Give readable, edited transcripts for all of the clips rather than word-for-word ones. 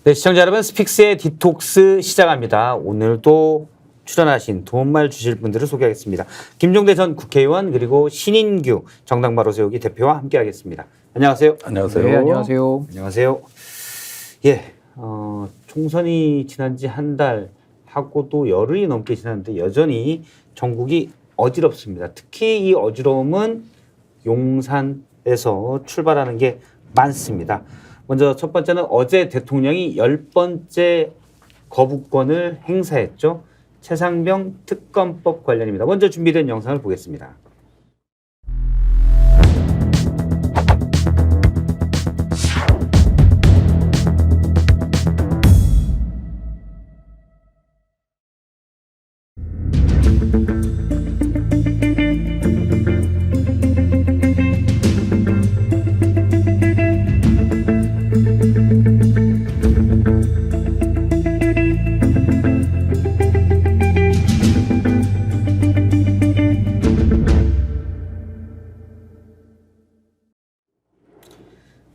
네, 시청자 여러분, 스픽스의 디톡스 시작합니다. 오늘도 출연하신 도움말 주실 분들을 소개하겠습니다. 김종대 전 국회의원 그리고 신인규 정당 바로 세우기 대표와 함께하겠습니다. 안녕하세요. 안녕하세요. 네, 안녕하세요. 안녕하세요. 예, 총선이 지난 지 한 달 하고도 열흘이 넘게 지났는데 여전히 전국이 어지럽습니다. 특히 이 어지러움은 용산에서 출발하는 게 많습니다. 먼저 첫 번째는 어제 대통령이 10번째 거부권을 행사했죠. 최상병 특검법 관련입니다. 먼저 준비된 영상을 보겠습니다.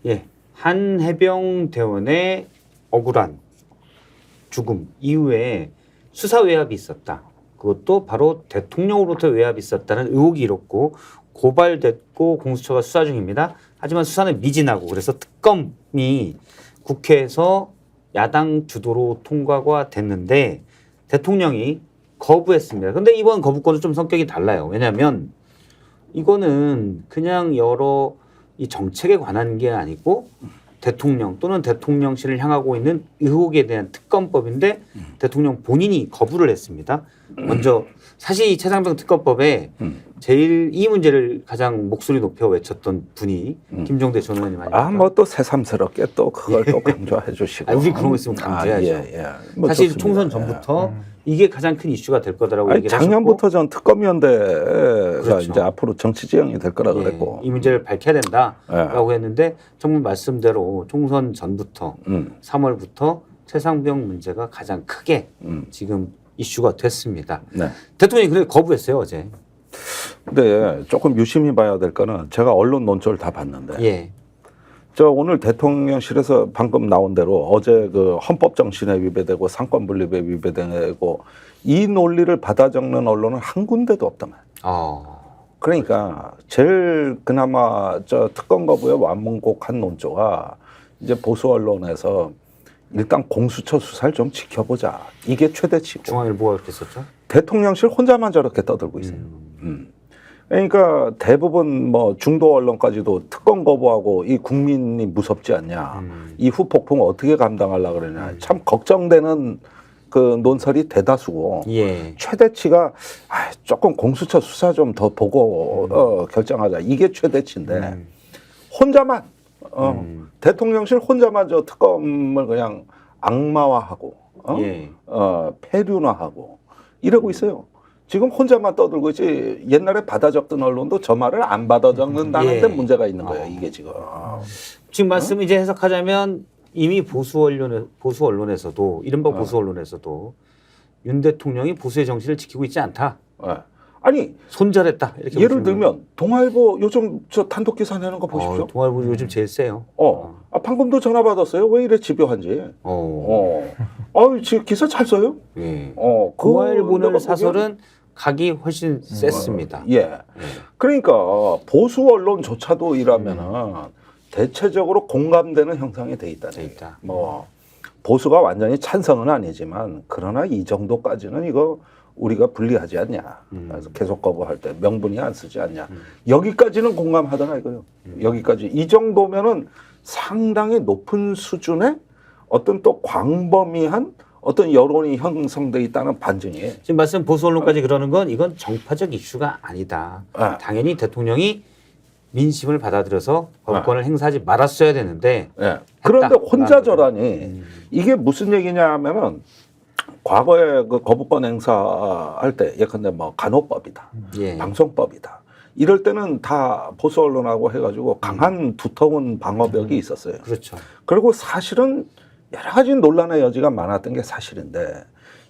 예, 한 해병대원의 억울한 죽음 이후에 수사 외압이 있었다. 그것도 바로 대통령으로부터 외압이 있었다는 의혹이 일었고 고발됐고 공수처가 수사 중입니다. 하지만 수사는 미진하고 그래서 특검이 국회에서 야당 주도로 통과가 됐는데 대통령이 거부했습니다. 그런데 이번 거부권은 좀 성격이 달라요. 왜냐하면 이거는 그냥 여러 이 정책에 관한 게 아니고 대통령 또는 대통령실을 향하고 있는 의혹에 대한 특검법인데 대통령 본인이 거부를 했습니다. 먼저 사실 이 최상병 특검법에 제일 이 문제를 가장 목소리 높여 외쳤던 분이 김종대 전 의원님 아닙니까? 뭐 또 새삼스럽게 또 그걸 또 강조해 주시고. 우리 그런 거 있으면 강조해야죠. 뭐 사실 좋습니다. 총선 전부터 이게 가장 큰 이슈가 될 거다라고 얘기를 작년부터 전 특검위원회가 그렇죠. 이제 앞으로 정치 지형이 될 거라 그랬고. 이 문제를 밝혀야 된다라고 했는데 정말 말씀대로 총선 전부터 3월부터 최상병 문제가 가장 크게 지금 이슈가 됐습니다. 네. 대통령이 그래 거부했어요 어제. 근데 조금 유심히 봐야 될 거는 제가 언론 논조를 다 봤는데. 예. 저 오늘 대통령실에서 방금 나온 대로 어제 그 헌법 정신에 위배되고 상권 분립에 위배되고 이 논리를 받아 적는 언론은 한 군데도 없다만. 그러니까 제일 그나마 저 특검 거부에 완문곡한 논조가 이제 보수 언론에서 일단 공수처 수사를 좀 지켜보자. 이게 최대치고. 중앙일보가 그렇게 썼죠. 대통령실 혼자만 저렇게 떠들고 있어요. 그러니까 대부분 뭐 중도 언론까지도 특검 거부하고 이 국민이 무섭지 않냐. 이 후폭풍을 어떻게 감당하려고 그러냐. 참 걱정되는 그 논설이 대다수고 예. 최대치가 조금 공수처 수사 좀 더 보고 결정하자. 이게 최대치인데 혼자만 대통령실 혼자만 저 특검을 그냥 악마화하고 예. 폐륜화하고 이러고 있어요. 지금 혼자만 떠들고 있지 옛날에 받아 적던 언론도 저 말을 안 받아 적는다는 예. 데 문제가 있는 거예요. 이게 지금. 지금 말씀 이제 해석하자면 이미 보수 언론에서도 이른바 보수 언론에서도 윤 대통령이 보수의 정신을 지키고 있지 않다. 아니 손절했다. 이렇게 예를 들면 동아일보 요즘 저 단독 기사 내는 거 보십시오. 동아일보 요즘 제일 세요. 방금도 전화 받았어요. 왜 이래 집요한지. 지금 기사 잘 써요. 예. 동아일보는 사설은 각이 훨씬 셌습니다. 그러니까 보수 언론조차도 이라면은 대체적으로 공감되는 형상이 돼 있다. 뭐 보수가 완전히 찬성은 아니지만 그러나 이 정도까지는 이거 우리가 불리하지 않냐. 그래서 계속 거부할 때 명분이 안 쓰지 않냐. 여기까지는 공감하더라 이거요. 여기까지 이 정도면은 상당히 높은 수준의 어떤 또 광범위한 어떤 여론이 형성돼 있다는 반증이에요. 지금 말씀 보수 언론까지 그러는 건 이건 정파적 이슈가 아니다. 당연히 대통령이 민심을 받아들여서 거부권을 행사하지 말았어야 되는데. 그런데 혼자 저라니 이게 무슨 얘기냐 하면은 과거에 그 거부권 행사할 때 예컨대 뭐 간호법이다, 방송법이다. 이럴 때는 다 보수 언론하고 해가지고 강한 두터운 방어벽이 있었어요. 그렇죠. 그리고 사실은 여러 가지 논란의 여지가 많았던 게 사실인데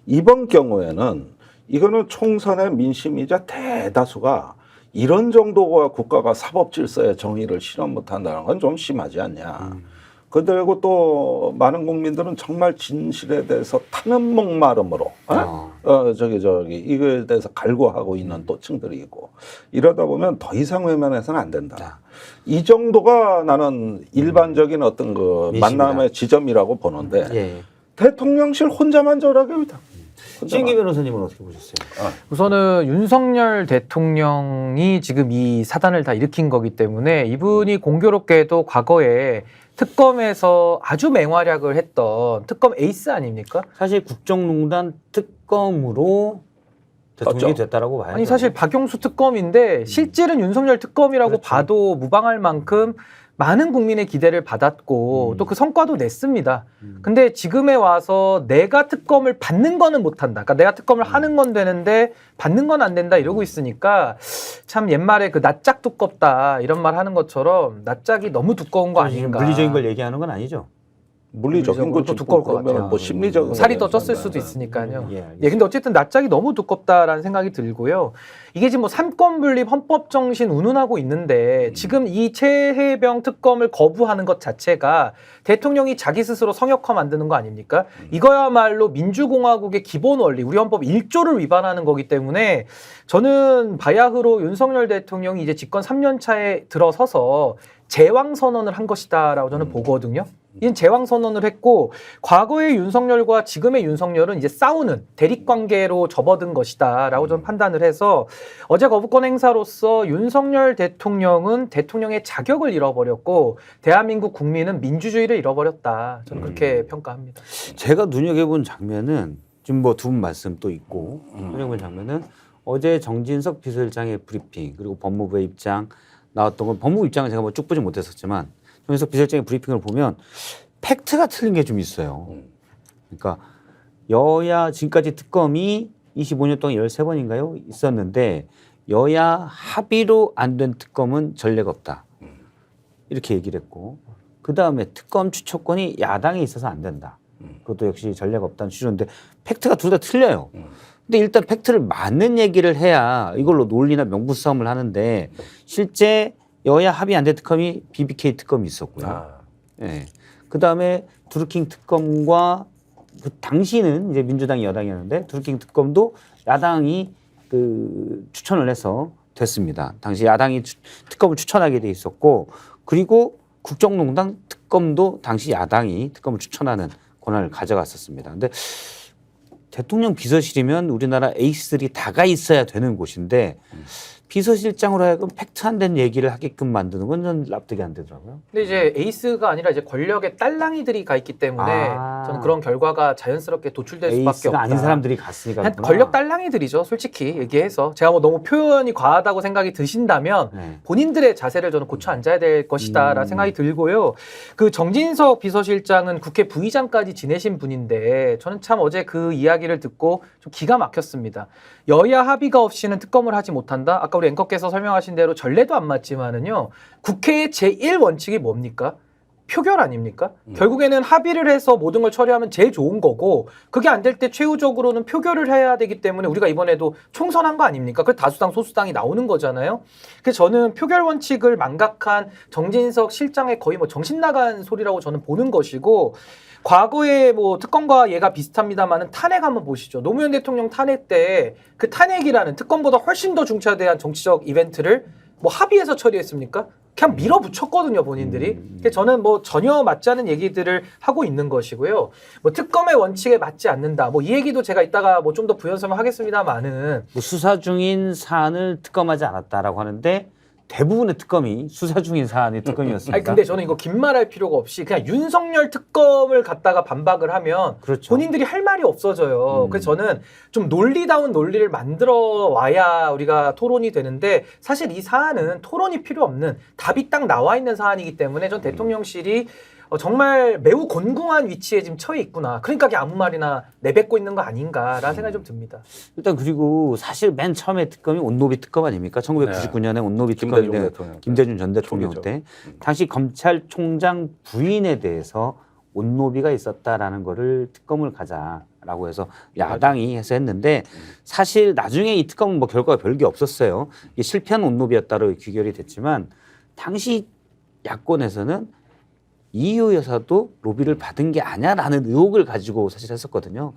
이번 경우에는 이거는 총선의 민심이자 대다수가 이런 정도가 국가가 사법 질서의 정의를 실현 못한다는 건 좀 심하지 않냐. 그리고 또 많은 국민들은 정말 진실에 대해서 타는 목마름으로 이거에 대해서 갈구하고 있는 또 층들이 있고 이러다 보면 더 이상 외면해서는 안 된다. 이 정도가 나는 일반적인 어떤 그 만남의 지점이라고 보는데 예. 대통령실 혼자만 저러게입니다. 신기 변호사님은 어떻게 보셨어요? 우선은 윤석열 대통령이 지금 이 사단을 다 일으킨 거기 때문에 이분이 공교롭게도 과거에 특검에서 아주 맹활약을 했던 특검 에이스 아닙니까? 사실 국정농단 특검으로 대통령이 맞죠. 됐다라고 봐야죠. 아니 사실 박용수 특검인데 실질은 윤석열 특검이라고 그렇죠. 봐도 무방할 만큼 많은 국민의 기대를 받았고 또 그 성과도 냈습니다. 근데 지금에 와서 내가 특검을 받는 거는 못한다. 그러니까 내가 특검을 하는 건 되는데 받는 건 안 된다 이러고 있으니까 참 옛말에 그 낯짝 두껍다 이런 말 하는 것처럼 낯짝이 너무 두꺼운 거 아닌가. 물리적인 걸 얘기하는 건 아니죠. 물리적인 것도 두꺼울 것 같아요. 뭐 심리적인 살이 더 쪘을 수도 있으니까요. 예, 알겠습니다. 예, 근데 어쨌든 낯짝이 너무 두껍다라는 생각이 들고요. 이게 지금 뭐 삼권 분립 헌법 정신 운운하고 있는데 지금 이 최혜병 특검을 거부하는 것 자체가 대통령이 자기 스스로 성역화 만드는 거 아닙니까? 이거야말로 민주공화국의 기본 원리, 우리 헌법 1조를 위반하는 거기 때문에 저는 바야흐로 윤석열 대통령이 이제 집권 3년 차에 들어서서 제왕 선언을 한 것이다라고 저는 보거든요. 이는 제왕 선언을 했고 과거의 윤석열과 지금의 윤석열은 이제 싸우는 대립 관계로 접어든 것이다라고 저는 판단을 해서 어제 거부권 행사로서 윤석열 대통령은 대통령의 자격을 잃어버렸고 대한민국 국민은 민주주의를 잃어버렸다. 저는 그렇게 평가합니다. 제가 눈여겨본 장면은 지금 뭐 두 분 말씀 또 있고 눈여겨본 장면은 어제 정진석 비서실장의 브리핑 그리고 법무부의 입장 나왔던 건 법무부 입장은 제가 뭐 쭉 보지 못했었지만 정진석 비서실장의 브리핑을 보면 팩트가 틀린 게 좀 있어요. 그러니까 여야 지금까지 특검이 25년 동안 13번인가요? 있었는데 여야 합의로 안 된 특검은 전례가 없다. 이렇게 얘기를 했고 그다음에 특검 추천권이 야당에 있어서 안 된다. 그것도 역시 전례가 없다는 취지인데 팩트가 둘 다 틀려요. 근데 일단 팩트를 맞는 얘기를 해야 이걸로 논리나 명분 싸움을 하는데 실제 여야 합의 안 된 특검이 BBK 특검이 있었고요. 예. 그다음에 드루킹 특검과 그 당시는 이제 민주당이 여당이었는데 드루킹 특검도 야당이 그 추천을 해서 됐습니다. 당시 야당이 특검을 추천하게 돼 있었고 그리고 국정농단 특검도 당시 야당이 특검을 추천하는 권한을 가져갔었습니다. 근데 대통령 비서실이면 우리나라 에이스들이 다가 있어야 되는 곳인데 비서실장으로 하여금 팩트 안 된 얘기를 하게끔 만드는 건 전 납득이 안 되더라고요. 근데 이제 에이스가 아니라 이제 권력의 딸랑이들이 가 있기 때문에 저는 그런 결과가 자연스럽게 도출될 수밖에 에이스가 없다. 아닌 사람들이 갔으니까. 한 권력 딸랑이들이죠, 솔직히 얘기해서. 제가 뭐 너무 표현이 과하다고 생각이 드신다면 네. 본인들의 자세를 저는 고쳐 앉아야 될 것이다라는 생각이 들고요. 그 정진석 비서실장은 국회 부의장까지 지내신 분인데 저는 참 어제 그 이야기를 듣고 좀 기가 막혔습니다. 여야 합의가 없이는 특검을 하지 못한다. 아까 우리 앵커께서 설명하신 대로 전례도 안 맞지만은요. 국회의 제1원칙이 뭡니까? 표결 아닙니까? 결국에는 합의를 해서 모든 걸 처리하면 제일 좋은 거고 그게 안 될 때 최후적으로는 표결을 해야 되기 때문에 우리가 이번에도 총선한 거 아닙니까? 그 다수당 소수당이 나오는 거잖아요. 그래서 저는 표결 원칙을 망각한 정진석 실장의 거의 뭐 정신 나간 소리라고 저는 보는 것이고 과거에 뭐 특검과 얘가 비슷합니다만은 탄핵 한번 보시죠. 노무현 대통령 탄핵 때 그 탄핵이라는 특검보다 훨씬 더 중차대한 정치적 이벤트를 뭐 합의해서 처리했습니까? 그냥 밀어붙였거든요, 본인들이. 그래서 저는 뭐 전혀 맞지 않는 얘기들을 하고 있는 것이고요. 뭐 특검의 원칙에 맞지 않는다. 뭐 이 얘기도 제가 이따가 뭐 좀 더 부연 설명하겠습니다만은 뭐 수사 중인 사안을 특검하지 않았다라고 하는데 대부분의 특검이 수사 중인 사안이 특검이었습니다. 아니 근데 저는 이거 긴 말할 필요가 없이 그냥 윤석열 특검을 갖다가 반박을 하면 그렇죠. 본인들이 할 말이 없어져요. 그래서 저는 좀 논리다운 논리를 만들어 와야 우리가 토론이 되는데 사실 이 사안은 토론이 필요 없는 답이 딱 나와 있는 사안이기 때문에 전 대통령실이 정말 매우 곤궁한 위치에 지금 처해 있구나. 그러니까 아무 말이나 내뱉고 있는 거 아닌가라는 생각이 좀 듭니다. 일단 그리고 사실 맨 처음에 특검이 온노비 특검 아닙니까? 1999년에 온노비 특검인데 김대중 전 대통령 때 당시 검찰총장 부인에 대해서 온노비가 있었다라는 거를 특검을 가자라고 해서 야당이 해서 했는데 사실 나중에 이 특검은 뭐 결과가 별게 없었어요. 이게 실패한 온노비였다로 귀결이 됐지만 당시 야권에서는 이효 여사도 로비를 받은 게 아니야라는 의혹을 가지고 사실 했었거든요.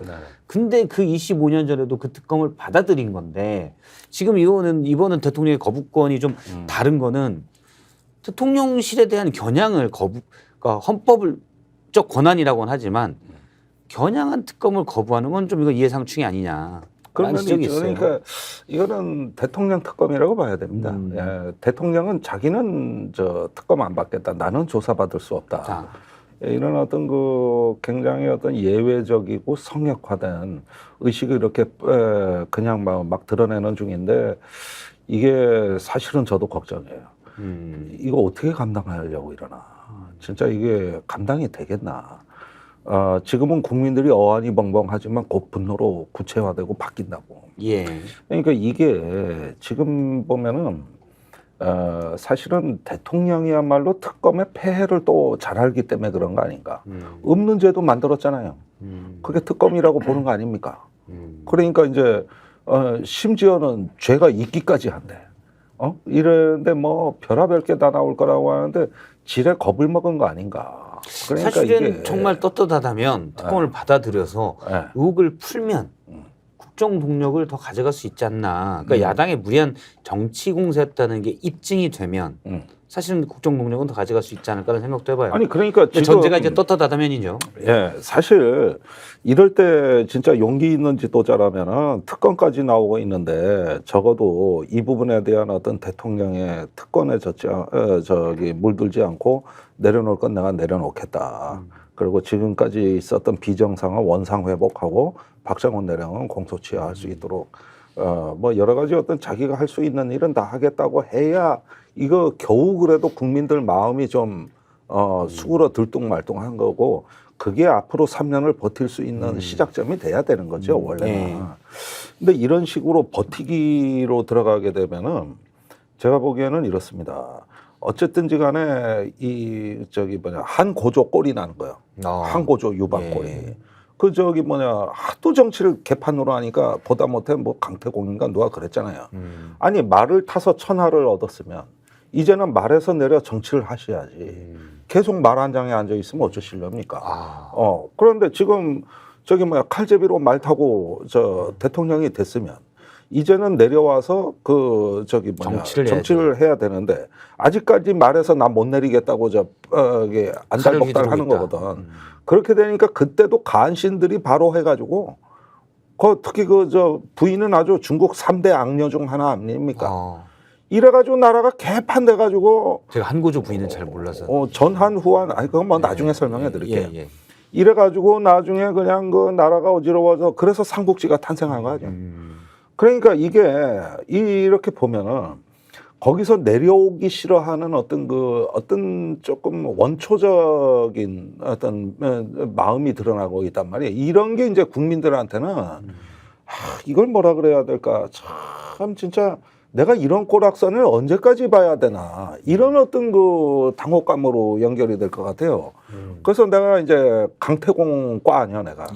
근데 그 25년 전에도 그 특검을 받아들인 건데 지금 이번은 대통령의 거부권이 좀 다른 거는 대통령실에 대한 겨냥을 그러니까 헌법적 권한이라고는 하지만 겨냥한 특검을 거부하는 건 좀 이거 이해상충이 아니냐. 그런 지적이 면이 있어요. 있어요. 그러니까 이거는 대통령 특검이라고 봐야 됩니다. 예, 대통령은 자기는 저 특검 안 받겠다. 나는 조사받을 수 없다. 자, 예, 이런 어떤 그 굉장히 어떤 예외적이고 성역화된 의식을 이렇게 그냥 막 드러내는 중인데 이게 사실은 저도 걱정이에요. 이거 어떻게 감당하려고 이러나. 진짜 이게 감당이 되겠나. 지금은 국민들이 어안이 벙벙하지만 곧 분노로 구체화되고 바뀐다고. 예. 그러니까 이게 지금 보면은 사실은 대통령이야말로 특검의 폐해를 또 잘 알기 때문에 그런 거 아닌가. 없는 죄도 만들었잖아요. 그게 특검이라고 보는 거 아닙니까? 그러니까 이제 심지어는 죄가 있기까지 한대. 이런데 뭐 별의별 게 다 나올 거라고 하는데 지레 겁을 먹은 거 아닌가. 그러니까 사실은 이게 정말 떳떳하다면 특검을 받아들여서 의혹을 풀면 국정 동력을 더 가져갈 수 있지 않나. 그러니까 야당의 무리한 정치 공세였다는 게 입증이 되면 사실은 국정 동력은 더 가져갈 수 있지 않을까라는 생각도 해봐요. 아니 그러니까 근데 지금 전제가 이제 떳떳하다면이죠. 예, 사실 이럴 때 진짜 용기 있는 지도자라면은 특검까지 나오고 있는데 적어도 이 부분에 대한 어떤 대통령의 특권에 물들지 않고 내려놓을 건 내가 내려놓겠다. 그리고 지금까지 있었던 비정상은 원상 회복하고 박정원 내량은 공소치하할 수 있도록 뭐 여러 가지 어떤 자기가 할 수 있는 일은 다 하겠다고 해야 이거 겨우 그래도 국민들 마음이 좀 수그러 들뚱말뚱한 거고 그게 앞으로 3년을 버틸 수 있는 시작점이 돼야 되는 거죠 원래는. 근데 이런 식으로 버티기로 들어가게 되면은 제가 보기에는 이렇습니다. 어쨌든지 간에 한 고조 꼴이 나는 거예요. 한 고조 유박 꼴이. 하도 정치를 개판으로 하니까 보다 못해 뭐 강태공인가 누가 그랬잖아요. 아니 말을 타서 천하를 얻었으면 이제는 말에서 내려 정치를 하셔야지. 계속 말 한 장에 앉아 있으면 어쩌시렵니까? 그런데 지금 칼제비로 말 타고 대통령이 됐으면 이제는 내려와서 정치를 해야 되는데 아직까지 말해서 나 못 내리겠다고 안달복달 하는 거거든. 그렇게 되니까 그때도 간신들이 바로 해가지고 특히 부인은 아주 중국 3대 악녀 중 하나 아닙니까? 이래가지고 나라가 개판돼가지고 제가 한고조 부인은 잘 몰라서 전한 후한 그건 뭐 나중에 설명해 드릴게요. 예. 이래가지고 나중에 그냥 그 나라가 어지러워서 그래서 삼국지가 탄생한 거죠. 그러니까 이게 이렇게 보면은 거기서 내려오기 싫어하는 어떤 조금 원초적인 어떤 마음이 드러나고 있단 말이에요. 이런 게 이제 국민들한테는 이걸 뭐라 그래야 될까? 참 진짜 내가 이런 꼬락선을 언제까지 봐야 되나? 이런 어떤 그 당혹감으로 연결이 될 것 같아요. 그래서 내가 이제 강태공과 아니야 내가.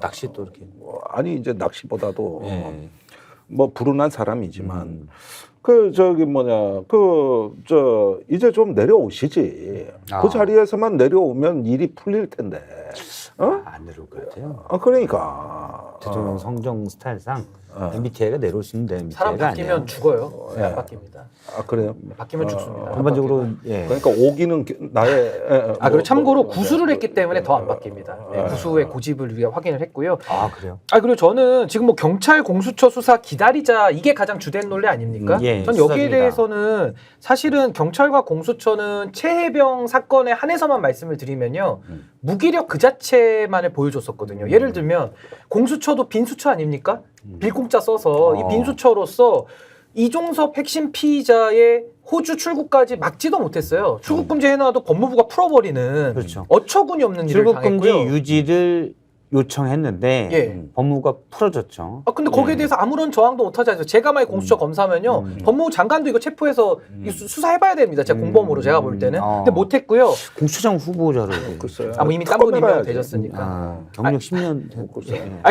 낚시 또 이렇게. 아니 이제 낚시보다도 예. 뭐 불운한 사람이지만 이제 좀 내려오시지. 그 자리에서만 내려오면 일이 풀릴 텐데. 안 내려올 것 같아요. 그러니까 대통령 성정 스타일상 MBTI가 내려올 수 있는데 사람 MBTI가 바뀌면 아니에요. 죽어요. 안 바뀝니다. 그래요? 바뀌면 죽습니다. 전반적으로 그러니까 오기는 나의 그리고 참고로 구수를 했기 때문에 더 안 바뀝니다. 구수의 고집을 우리가 확인을 했고요. 그래요? 그리고 저는 지금 뭐 경찰 공수처 수사 기다리자 이게 가장 주된 논리 아닙니까? 전 수사 여기에 중이다. 대해서는 사실은 경찰과 공수처는 최혜병 사건에 한해서만 말씀을 드리면요. 무기력 그 자체만을 보여줬었거든요. 예를 들면 공수처도 빈수처 아닙니까? 빌공짜 써서 이 빈수처로서 이종섭 핵심 피의자의 호주 출국까지 막지도 못했어요. 출국 금지 해놔도 법무부가 풀어버리는 그렇죠. 어처구니 없는 일을 출국 금지 당했고요. 유지를 요청했는데 법무부가 풀어줬죠. 근데 거기에 대해서 아무런 저항도 못하지 않아요. 제가 만약 공수처 검사면요, 법무부 장관도 이거 체포해서 수사해봐야 됩니다. 제가 공범으로 제가 볼 때는. 근데 못했고요. 공수장 후보자로. 뭐 이미 딴 분 임명 되셨으니까. 경력 10년 됐고.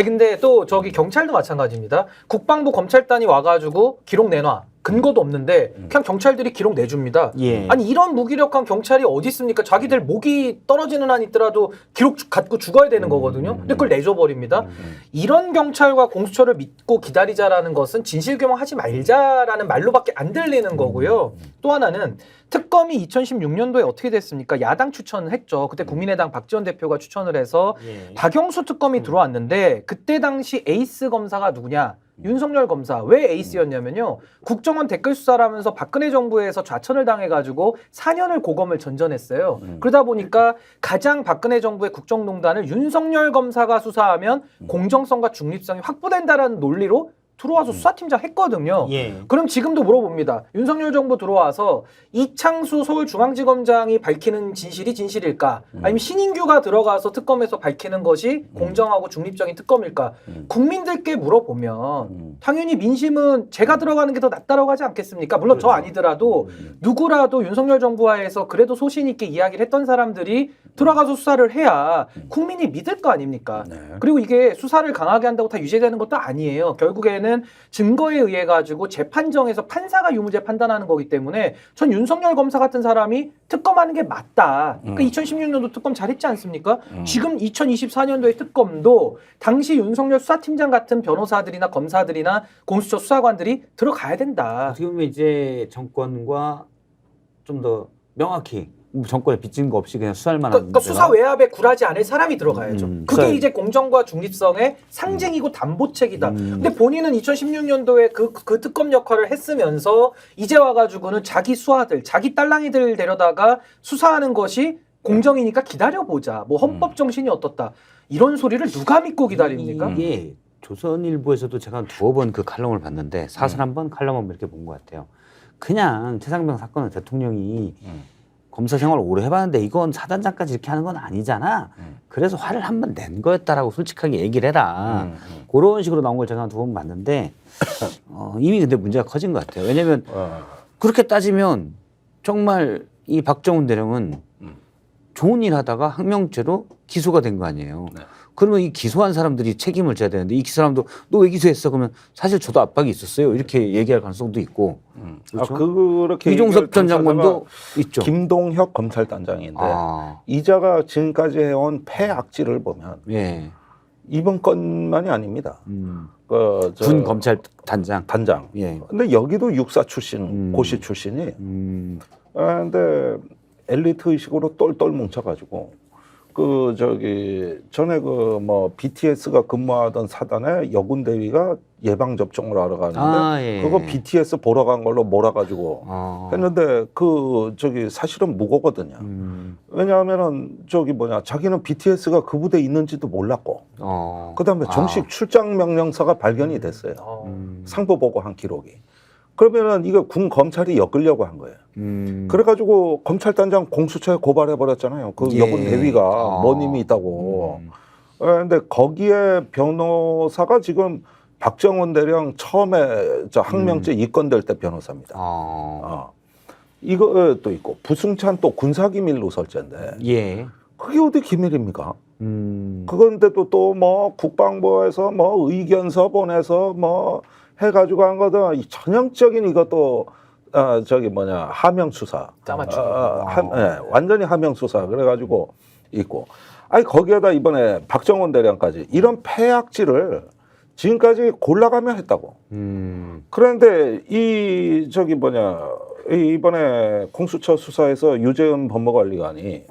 근데 또 저기 경찰도 마찬가지입니다. 국방부 검찰단이 와가지고 기록 내놔. 근거도 없는데 그냥 경찰들이 기록 내줍니다. 예. 아니 이런 무기력한 경찰이 어디 있습니까? 자기들 목이 떨어지는 한 있더라도 기록 갖고 죽어야 되는 거거든요. 근데 그걸 내줘버립니다. 이런 경찰과 공수처를 믿고 기다리자라는 것은 진실규명하지 말자라는 말로밖에 안 들리는 거고요. 또 하나는 특검이 2016년도에 어떻게 됐습니까? 야당 추천을 했죠. 그때 국민의당 박지원 대표가 추천을 해서 예. 박영수 특검이 들어왔는데 그때 당시 에이스 검사가 누구냐? 윤석열 검사. 왜 에이스였냐면요. 국정원 댓글 수사를 하면서 박근혜 정부에서 좌천을 당해가지고 4년을 고검을 전전했어요. 그러다 보니까 가장 박근혜 정부의 국정농단을 윤석열 검사가 수사하면 공정성과 중립성이 확보된다라는 논리로 들어와서 수사팀장 했거든요. 예. 그럼 지금도 물어봅니다. 윤석열 정부 들어와서 이창수 서울중앙지검장이 밝히는 진실이 진실일까? 아니면 신인규가 들어가서 특검에서 밝히는 것이 공정하고 중립적인 특검일까? 국민들께 물어보면 당연히 민심은 제가 들어가는 게 더 낫다라고 하지 않겠습니까? 물론 저 아니더라도 누구라도 윤석열 정부하에서 그래도 소신 있게 이야기를 했던 사람들이 들어가서 수사를 해야 국민이 믿을 거 아닙니까? 네. 그리고 이게 수사를 강하게 한다고 다 유죄되는 것도 아니에요. 결국에는 증거에 의해 가지고 재판정에서 판사가 유무죄 판단하는 거기 때문에 전 윤석열 검사 같은 사람이 특검하는 게 맞다. 그러니까 2016년도 특검 잘했지 않습니까? 지금 2024년도의 특검도 당시 윤석열 수사팀장 같은 변호사들이나 검사들이나 공수처 수사관들이 들어가야 된다. 어떻게 보면 이제 정권과 좀 더 명확히 정권에 빚진 거 없이 그냥 수사할 만한 그러니까 수사 외압에 굴하지 않을 사람이 들어가야죠. 그게 수사에- 이제 공정과 중립성의 상징이고 담보책이다. 근데 본인은 2016년도에 그 특검 역할을 했으면서 이제 와가지고는 자기 수하들, 자기 딸랑이들 데려다가 수사하는 것이 공정이니까 기다려보자. 뭐 헌법 정신이 어떻다. 이런 소리를 누가 믿고 기다립니까? 이게 조선일보에서도 제가 두어 번 그 칼럼을 봤는데 사설 한 번, 칼럼 한 번 이렇게 본 것 같아요. 그냥 최상병 사건은 대통령이 검사 생활을 오래 해봤는데 이건 사단장까지 이렇게 하는 건 아니잖아. 그래서 화를 한 번 낸 거였다라고 솔직하게 얘기를 해라. 그런 식으로 나온 걸 제가 두 번 봤는데 이미 근데 문제가 커진 것 같아요. 왜냐하면 그렇게 따지면 정말 이 박정훈 대령은 좋은 일 하다가 항명죄로 기소가 된 거 아니에요. 네. 그러면 이 기소한 사람들이 책임을 져야 되는데 이 사람도 너 왜 기소했어? 그러면 사실 저도 압박이 있었어요. 이렇게 얘기할 가능성도 있고. 그렇죠? 그렇게 이종섭 전 얘기할 장관도 있죠. 김동혁 검찰단장인데 아, 이자가 지금까지 해온 패악질을 보면 예. 이번 건만이 아닙니다. 군 검찰 단장. 단장. 예. 근데 여기도 육사 출신, 고시 출신이. 근데 엘리트 의식으로 똘똘 뭉쳐가지고 전에 BTS가 근무하던 사단에 여군 대위가 예방 접종을 하러 가는데 예. 그거 BTS 보러 간 걸로 몰아가지고 했는데 사실은 무고거든요. 왜냐하면은 자기는 BTS가 그 부대에 있는지도 몰랐고 그다음에 정식 출장 명령서가 발견이 됐어요. 상부 보고한 기록이. 그러면은 이거 군 검찰이 엮으려고 한 거예요. 그래가지고 검찰단장 공수처에 고발해 버렸잖아요. 그 예. 여군 대위가 뭔 힘이 있다고. 근데 거기에 변호사가 지금 박정훈 대령 처음에 항명죄 입건될 때 변호사입니다. 이거 또 있고 부승찬 또 군사기밀 누설죄인데 예. 그게 어디 기밀입니까? 그건데도 또 국방부에서 의견서 보내서 해가지고 한 거다. 이 전형적인 이것도 하명 수사. 짜맞추기. 완전히 하명 수사. 그래가지고 있고. 아니 거기에다 이번에 박정원 대령까지 이런 패악질을 지금까지 골라가며 했다고. 그런데 이번에 공수처 수사에서 유재은 법무관리관이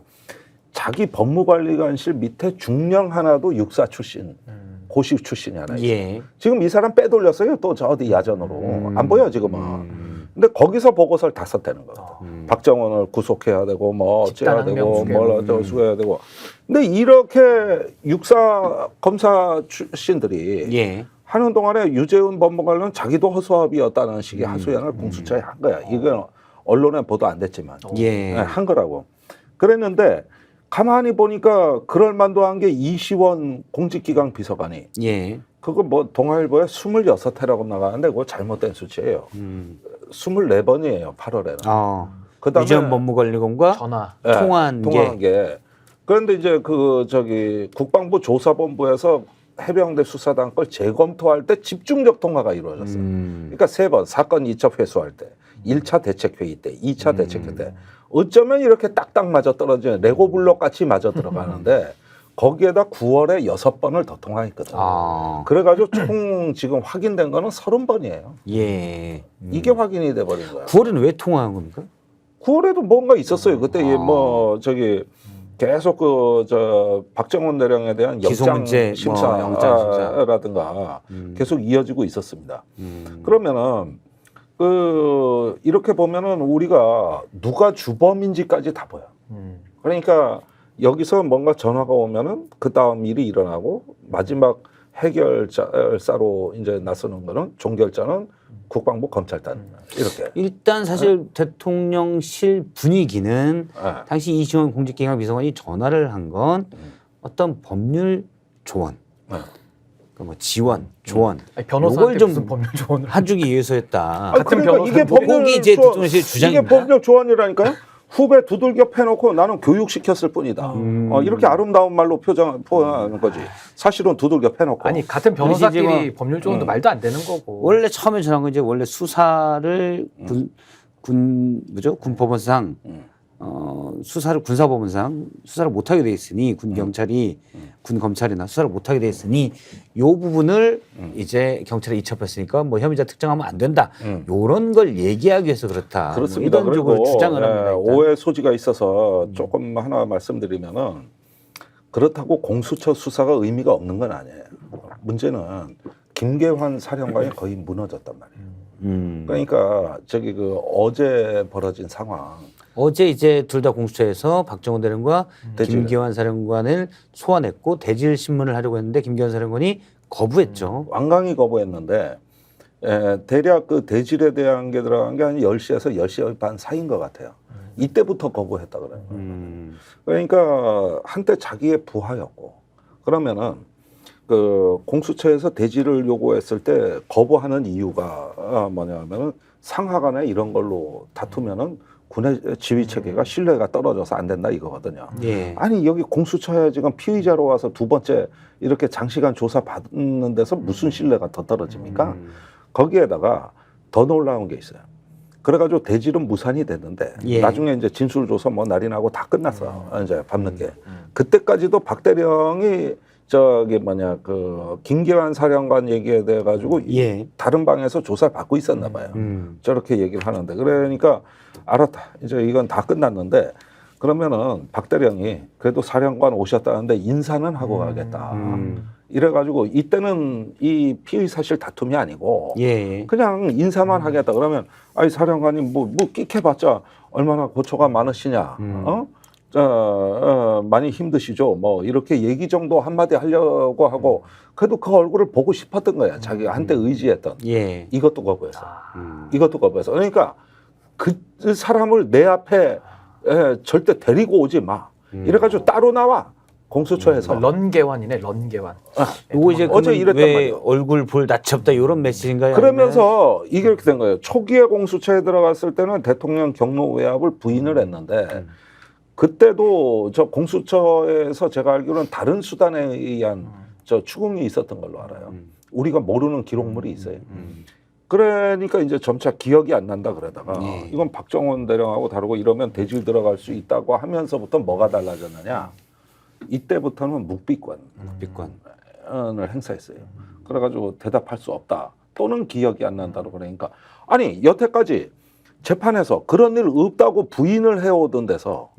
자기 법무관리관실 밑에 중령 하나도 육사 출신. 고시 출신이 하나 있어요. 예. 지금 이 사람 빼돌렸어요. 또 저 어디 야전으로. 안 보여 지금은. 근데 거기서 보고서를 다 썼다는 거예요. 박정원을 구속해야 되고 어찌해야 되고 뭘 어쩌고저쩌고 해야 되고. 근데 이렇게 육사 검사 출신들이 예. 하는 동안에 유재훈 법무관리는 자기도 허수아비였다는 식의 하소연을 공수처에 한 거야. 이건 언론에 보도 안 됐지만 예. 한 거라고. 그랬는데 가만히 보니까 그럴 만도 한 게 이시원 공직기강 비서관이 예. 그거 동아일보에 26회라고 나가는데 그거 잘못된 수치예요. 24번이에요. 8월에는. 그다음에 유재현 법무관리관과 전화. 통화한 게. 그런데 이제 국방부 조사본부에서 해병대 수사단 걸 재검토할 때 집중적 통과가 이루어졌어요. 그러니까 3번 사건 이첩 회수할 때 1차 대책회의 때 2차 대책회의 때 어쩌면 이렇게 딱딱 맞아 떨어지는 레고 블록 같이 맞아 들어가는데 거기에다 9월에 6번을 더 통과했거든요. 그래가지고 총 지금 확인된 거는 30번이에요. 예. 이게 확인이 돼버린 거야. 9월에는 왜 통화한 겁니까? 9월에도 뭔가 있었어요. 그때 뭐 저기 계속 그 저 박정원 대령에 대한 영장 기소문제, 심사 영장 심사. 계속 이어지고 있었습니다. 그러면은 그 이렇게 보면은 우리가 누가 주범인지까지 다 보여. 그러니까 여기서 뭔가 전화가 오면은 그 다음 일이 일어나고 마지막 해결사로 이제 나서는 거는 종결자는 국방부 검찰단 이렇게. 일단 사실 대통령실 분위기는 당시 이시원 공직기강 비서관이 전화를 한 건 어떤 법률 조언, 그 뭐 지원, 조언, 아니, 변호사한테 요걸 좀 무슨 법률 조언을 해주기 위해서였다. 같은 그러니까 이게 법률 그게 이제 대통령실 주장입니다. 이게 법률 조언이라니까요. 후배 두들겨 패놓고 나는 교육시켰을 뿐이다. 이렇게 아름다운 말로 표현하는 거지. 사실은 두들겨 패놓고. 아니 같은 변호사끼리 법률 조언도 말도 안 되는 거고. 원래 처음에 전한 건 이제 원래 수사를 군법원상 수사를 군사법원상 수사를 못하게 돼 있으니 군 경찰이 군 검찰이나 수사를 못하게 돼 있으니 요 부분을 이제 경찰에 이첩했으니까 뭐 혐의자 특정하면 안 된다. 요런 걸 얘기하기 위해서 그렇다. 그렇습니다. 뭐 이런 쪽으로 그리고 주장을 합니다. 일단. 오해 소지가 있어서 조금 하나 말씀드리면은 그렇다고 공수처 수사가 의미가 없는 건 아니에요. 문제는 김계환 사령관이 거의 무너졌단 말이에요. 그러니까 저기 그 어제 벌어진 상황. 어제 이제 둘 다 공수처에서 박정원 대령과 김기환 사령관을 소환했고 대질 신문을 하려고 했는데 김기환 사령관이 거부했죠. 완강히 거부했는데 대략 그 대질에 대한 게 들어간 게 한 10시에서 10시 반 사이인 것 같아요. 이때부터 거부했다 그래요. 그러니까 한때 자기의 부하였고 그러면은 그 공수처에서 대질을 요구했을 때 거부하는 이유가 뭐냐면은 상하 간에 이런 걸로 다투면은 군의 지휘 체계가 신뢰가 떨어져서 안 된다 이거거든요. 예. 아니 여기 공수처에 지금 피의자로 와서 2번째 이렇게 장시간 조사 받는 데서 무슨 신뢰가 더 떨어집니까? 거기에다가 더 놀라운 게 있어요. 그래가지고 대질은 무산이 됐는데 나중에 이제 진술조사 뭐 날이 나고 다 끝났어. 이제 밤늦게. 그때까지도 박 대령이 저기 뭐냐 그 김계환 사령관 얘기에 대해 가지고 다른 방에서 조사를 받고 있었나 봐요. 저렇게 얘기를 하는데 그러니까 알았다. 이제 이건 다 끝났는데 그러면은 박 대령이 그래도 사령관 오셨다는데 인사는 하고 가겠다. 이래가지고 이때는 이 피의 사실 다툼이 아니고 그냥 인사만 하겠다. 그러면 아이 사령관이 뭐 끽해봤자 얼마나 고초가 많으시냐. 많이 힘드시죠. 뭐 이렇게 얘기 정도 한마디 하려고 하고 그래도 그 얼굴을 보고 싶었던 거야. 자기가 한때 의지했던. 이것도 거부했어. 이것도 거부했어. 그러니까 그 사람을 내 앞에 절대 데리고 오지 마. 이래가지고 따로 나와. 공수처에서. 런계환이네, 런계환. 요거 이제 어제 이랬단 왜 말이에요. 얼굴 볼 낮췄다 이런 메시지인가요? 그러면서 이게 이렇게 된 거예요. 초기에 공수처에 들어갔을 때는 대통령 경로 외압을 부인을 했는데 그때도 저 공수처에서 제가 알기로는 다른 수단에 의한 저 추궁이 있었던 걸로 알아요. 우리가 모르는 기록물이 있어요. 그러니까 이제 점차 기억이 안 난다 그러다가 이건 박정원 대령하고 다르고 이러면 대질 들어갈 수 있다고 하면서부터 뭐가 달라졌느냐. 이때부터는 묵비권을 행사했어요. 그래가지고 대답할 수 없다. 또는 기억이 안 난다고 그러니까 아니 여태까지 재판에서 그런 일 없다고 부인을 해오던 데서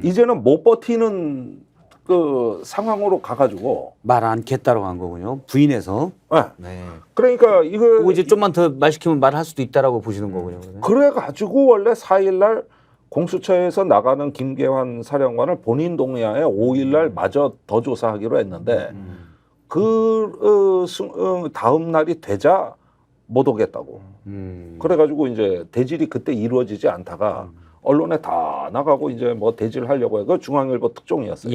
이제는 못 버티는 그 상황으로 가가지고 말 않겠다고 한 거군요. 부인해서. 그러니까 이거 이제 좀만 더 말 시키면 말할 수도 있다라고 보시는 거군요. 그래가지고 원래 4일날 공수처에서 나가는 김계환 사령관을 본인 동의하에 5일날 마저 더 조사하기로 했는데 다음 날이 되자 못 오겠다고. 그래가지고 이제 대질이 그때 이루어지지 않다가 언론에 다 나가고 이제 뭐 대질하려고 해서 중앙일보 특종이었어요.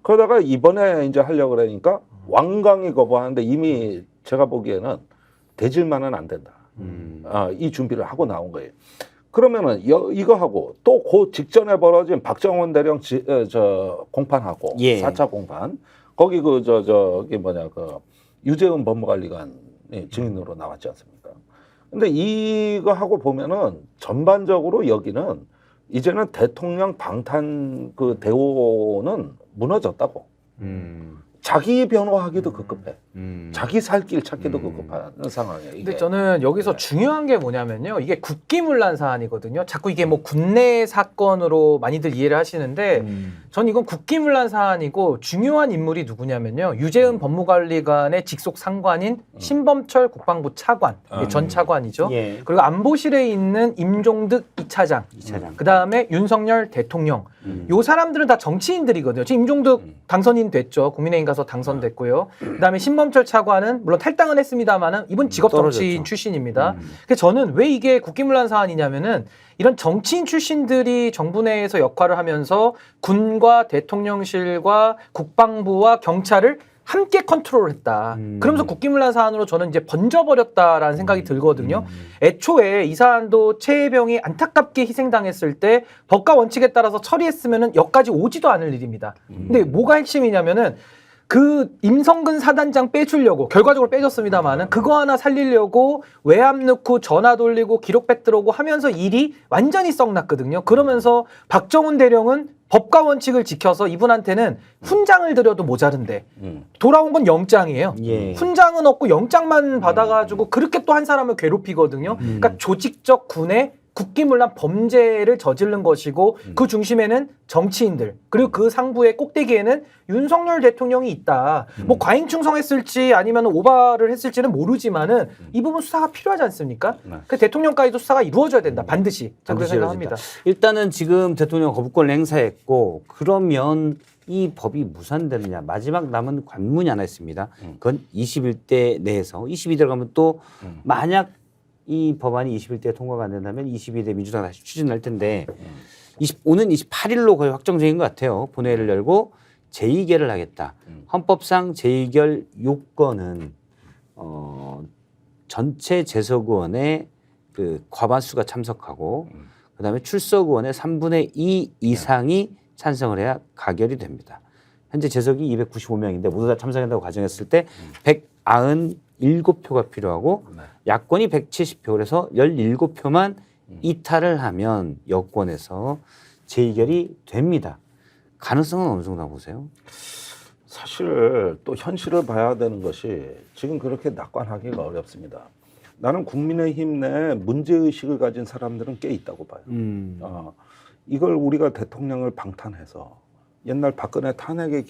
그러다가 이번에 이제 하려고 그러니까 완강히 거부하는데 이미 제가 보기에는 대질만은 안 된다. 이 준비를 하고 나온 거예요. 그러면은 이거 하고 또 그 직전에 벌어진 박정원 대령 공판하고 4차 공판 거기 저기 뭐냐 그 유재은 법무관리관이 증인으로 나왔지 않습니까? 근데 이거 하고 보면은 전반적으로 여기는 이제는 대통령 방탄 그 대오는 무너졌다고. 자기 변호하기도 급급해. 자기 살 길 찾기도 급급한 상황이에요. 이게. 근데 저는 여기서 중요한 게 뭐냐면요. 이게 국기문란 사안이거든요. 자꾸 이게 뭐 군내 사건으로 많이들 이해를 하시는데 전 이건 국기문란 사안이고 중요한 인물이 누구냐면요. 유재은 법무관리관의 직속 상관인 신범철 국방부 차관, 이게 전 차관이죠. 예. 그리고 안보실에 있는 임종득 2차장, 그다음에 윤석열 대통령. 요 사람들은 다 정치인들이거든요. 지금 임종득 당선인 됐죠. 국민의힘 가서 당선됐고요. 그다음에 신범철 차관은 물론 탈당은 했습니다만은 이분 직업 정치인 떨어졌죠. 출신입니다. 그래서 저는 왜 이게 국기문란 사안이냐면은 이런 정치인 출신들이 정부 내에서 역할을 하면서 군과 대통령실과 국방부와 경찰을 함께 컨트롤했다. 그러면서 국기문란 사안으로 저는 이제 번져버렸다라는 생각이 들거든요. 애초에 이 사안도 최혜병이 안타깝게 희생당했을 때 법과 원칙에 따라서 처리했으면은 여기까지 오지도 않을 일입니다. 근데 뭐가 핵심이냐면은 그 임성근 사단장 빼주려고 결과적으로 빼줬습니다만은 그거 하나 살리려고 외압 넣고 전화 돌리고 기록 뺏들어오고 하면서 일이 완전히 썩났거든요. 그러면서 박정훈 대령은 법과 원칙을 지켜서 이분한테는 훈장을 드려도 모자른데 돌아온 건 영장이에요. 예. 훈장은 없고 영장만 받아가지고 그렇게 또 한 사람을 괴롭히거든요. 그러니까 조직적 군의 국기문란 범죄를 저지른 것이고 그 중심에는 정치인들 그리고 그 상부의 꼭대기에는 윤석열 대통령이 있다. 뭐 과잉 충성했을지 아니면 오바를 했을지는 모르지만은 이 부분 수사가 필요하지 않습니까? 그 대통령까지도 수사가 이루어져야 된다. 반드시. 저는 그렇게 생각합니다. 일단은 지금 대통령 거부권을 행사했고 그러면 이 법이 무산되느냐. 마지막 남은 관문이 하나 있습니다. 그건 21대 내에서 22대 가면 또 만약 이 법안이 21대에 통과가 안 된다면 22대 민주당 다시 추진할 텐데 오는 28일로 거의 확정적인 것 같아요. 본회의를 열고 재의결을 하겠다. 헌법상 재의결 요건은 전체 재석 의원의 그 과반수가 참석하고 그다음에 출석 의원의 3분의 2 이상이 찬성을 해야 가결이 됩니다. 현재 재석이 295명인데 모두 다 참석한다고 가정했을 때 197표가 필요하고 야권이 170표 그래서 17표만 이탈을 하면 여권에서 재의결이 됩니다. 가능성은 어느 정도 보세요? 사실 또 현실을 봐야 되는 것이 지금 그렇게 낙관하기가 어렵습니다. 나는 국민의힘 내 문제의식을 가진 사람들은 꽤 있다고 봐요. 이걸 우리가 대통령을 방탄해서 옛날 박근혜 탄핵의